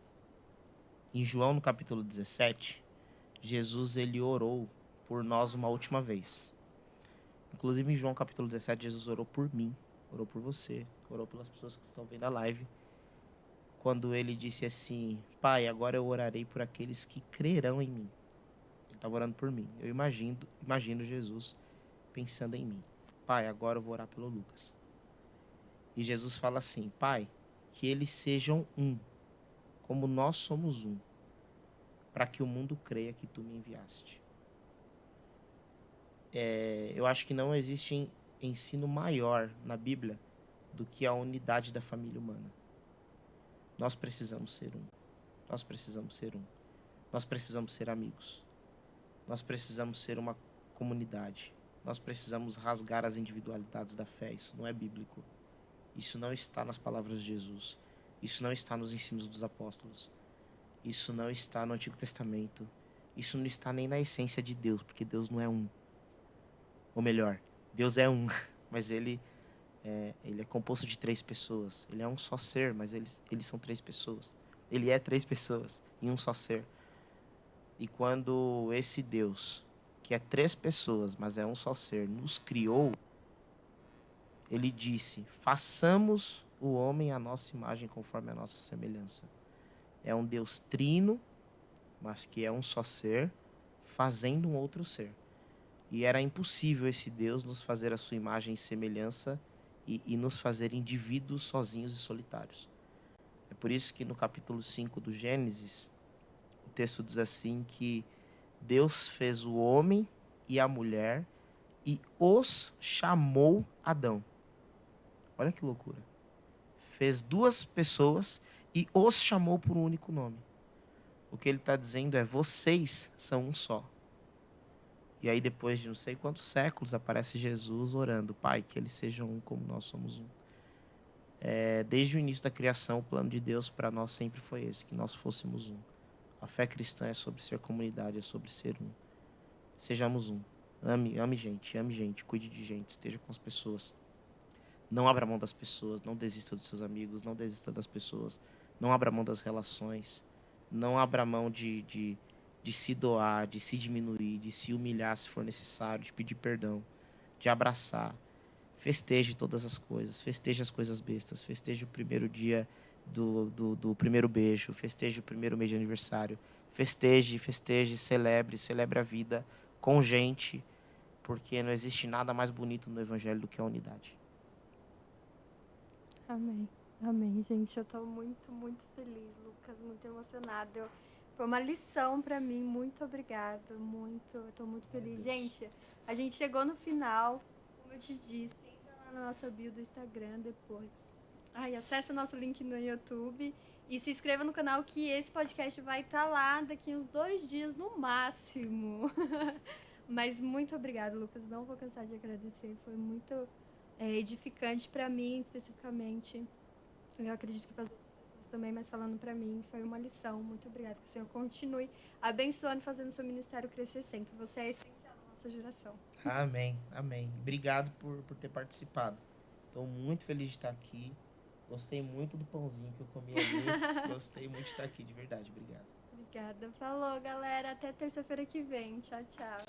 Em João, no capítulo 17, Jesus ele orou por nós uma última vez. Inclusive, em João, capítulo 17, Jesus orou por mim, orou por você, orou pelas pessoas que estão vendo a live. Quando ele disse assim: Pai, agora eu orarei por aqueles que crerão em mim. Ele estava orando por mim. Eu imagino Jesus pensando em mim. Pai, agora eu vou orar pelo Lucas. E Jesus fala assim: Pai, que eles sejam um, como nós somos um, para que o mundo creia que tu me enviaste. Eu acho que não existe ensino maior na Bíblia do que a unidade da família humana. Nós precisamos ser um. Nós precisamos ser um. Nós precisamos ser amigos. Nós precisamos ser uma comunidade. Nós precisamos rasgar as individualidades da fé. Isso não é bíblico. Isso não está nas palavras de Jesus. Isso não está nos ensinos dos apóstolos. Isso não está no Antigo Testamento. Isso não está nem na essência de Deus, porque Deus não é um. Ou melhor, Deus é um, mas ele é composto de 3 pessoas. Ele é um só ser, mas eles são 3 pessoas. Ele é 3 pessoas em um só ser. E quando esse Deus, que é 3 pessoas, mas é um só ser, nos criou, ele disse: façamos o homem à nossa imagem conforme a nossa semelhança. É um Deus trino, mas que é um só ser, fazendo um outro ser. E era impossível esse Deus nos fazer a sua imagem e semelhança e nos fazer indivíduos sozinhos e solitários. É por isso que no capítulo 5 do Gênesis, o texto diz assim que Deus fez o homem e a mulher e os chamou Adão. Olha que loucura. Fez 2 pessoas e os chamou por um único nome. O que ele está dizendo é: vocês são um só. E aí, depois de não sei quantos séculos, aparece Jesus orando: Pai, que eles sejam um como nós somos um. Desde o início da criação, o plano de Deus para nós sempre foi esse, que nós fôssemos um. A fé cristã é sobre ser comunidade, é sobre ser um. Sejamos um. Ame gente, cuide de gente, esteja com as pessoas. Não abra mão das pessoas, não desista dos seus amigos, não desista das pessoas. Não abra mão das relações. Não abra mão de se doar, de se diminuir, de se humilhar se for necessário, de pedir perdão, de abraçar. Festeje todas as coisas, festeje as coisas bestas, festeje o primeiro dia do primeiro beijo, festeje o primeiro mês de aniversário, festeje, celebre a vida com gente, porque não existe nada mais bonito no Evangelho do que a unidade. Amém. Amém, gente. Eu tô muito, muito feliz, Lucas, muito emocionada. Foi uma lição pra mim. Muito obrigada. Eu tô muito feliz. Gente, a gente chegou no final. Como eu te disse, entra lá na nossa bio do Instagram depois. Acessa nosso link no YouTube e se inscreva no canal, que esse podcast vai estar lá daqui uns 2 dias no máximo. Mas muito obrigada, Lucas. Não vou cansar de agradecer. Foi muito edificante pra mim, especificamente. Eu acredito que para as outras pessoas também, mas falando para mim, foi uma lição. Muito obrigada. Que o Senhor continue abençoando, fazendo o seu ministério crescer sempre. Você é essencial na nossa geração. Amém, amém. Obrigado por ter participado. Estou muito feliz de estar aqui. Gostei muito do pãozinho que eu comi ali. Gostei muito de estar aqui, de verdade. Obrigado. Obrigada. Falou, galera. Até terça-feira que vem. Tchau, tchau.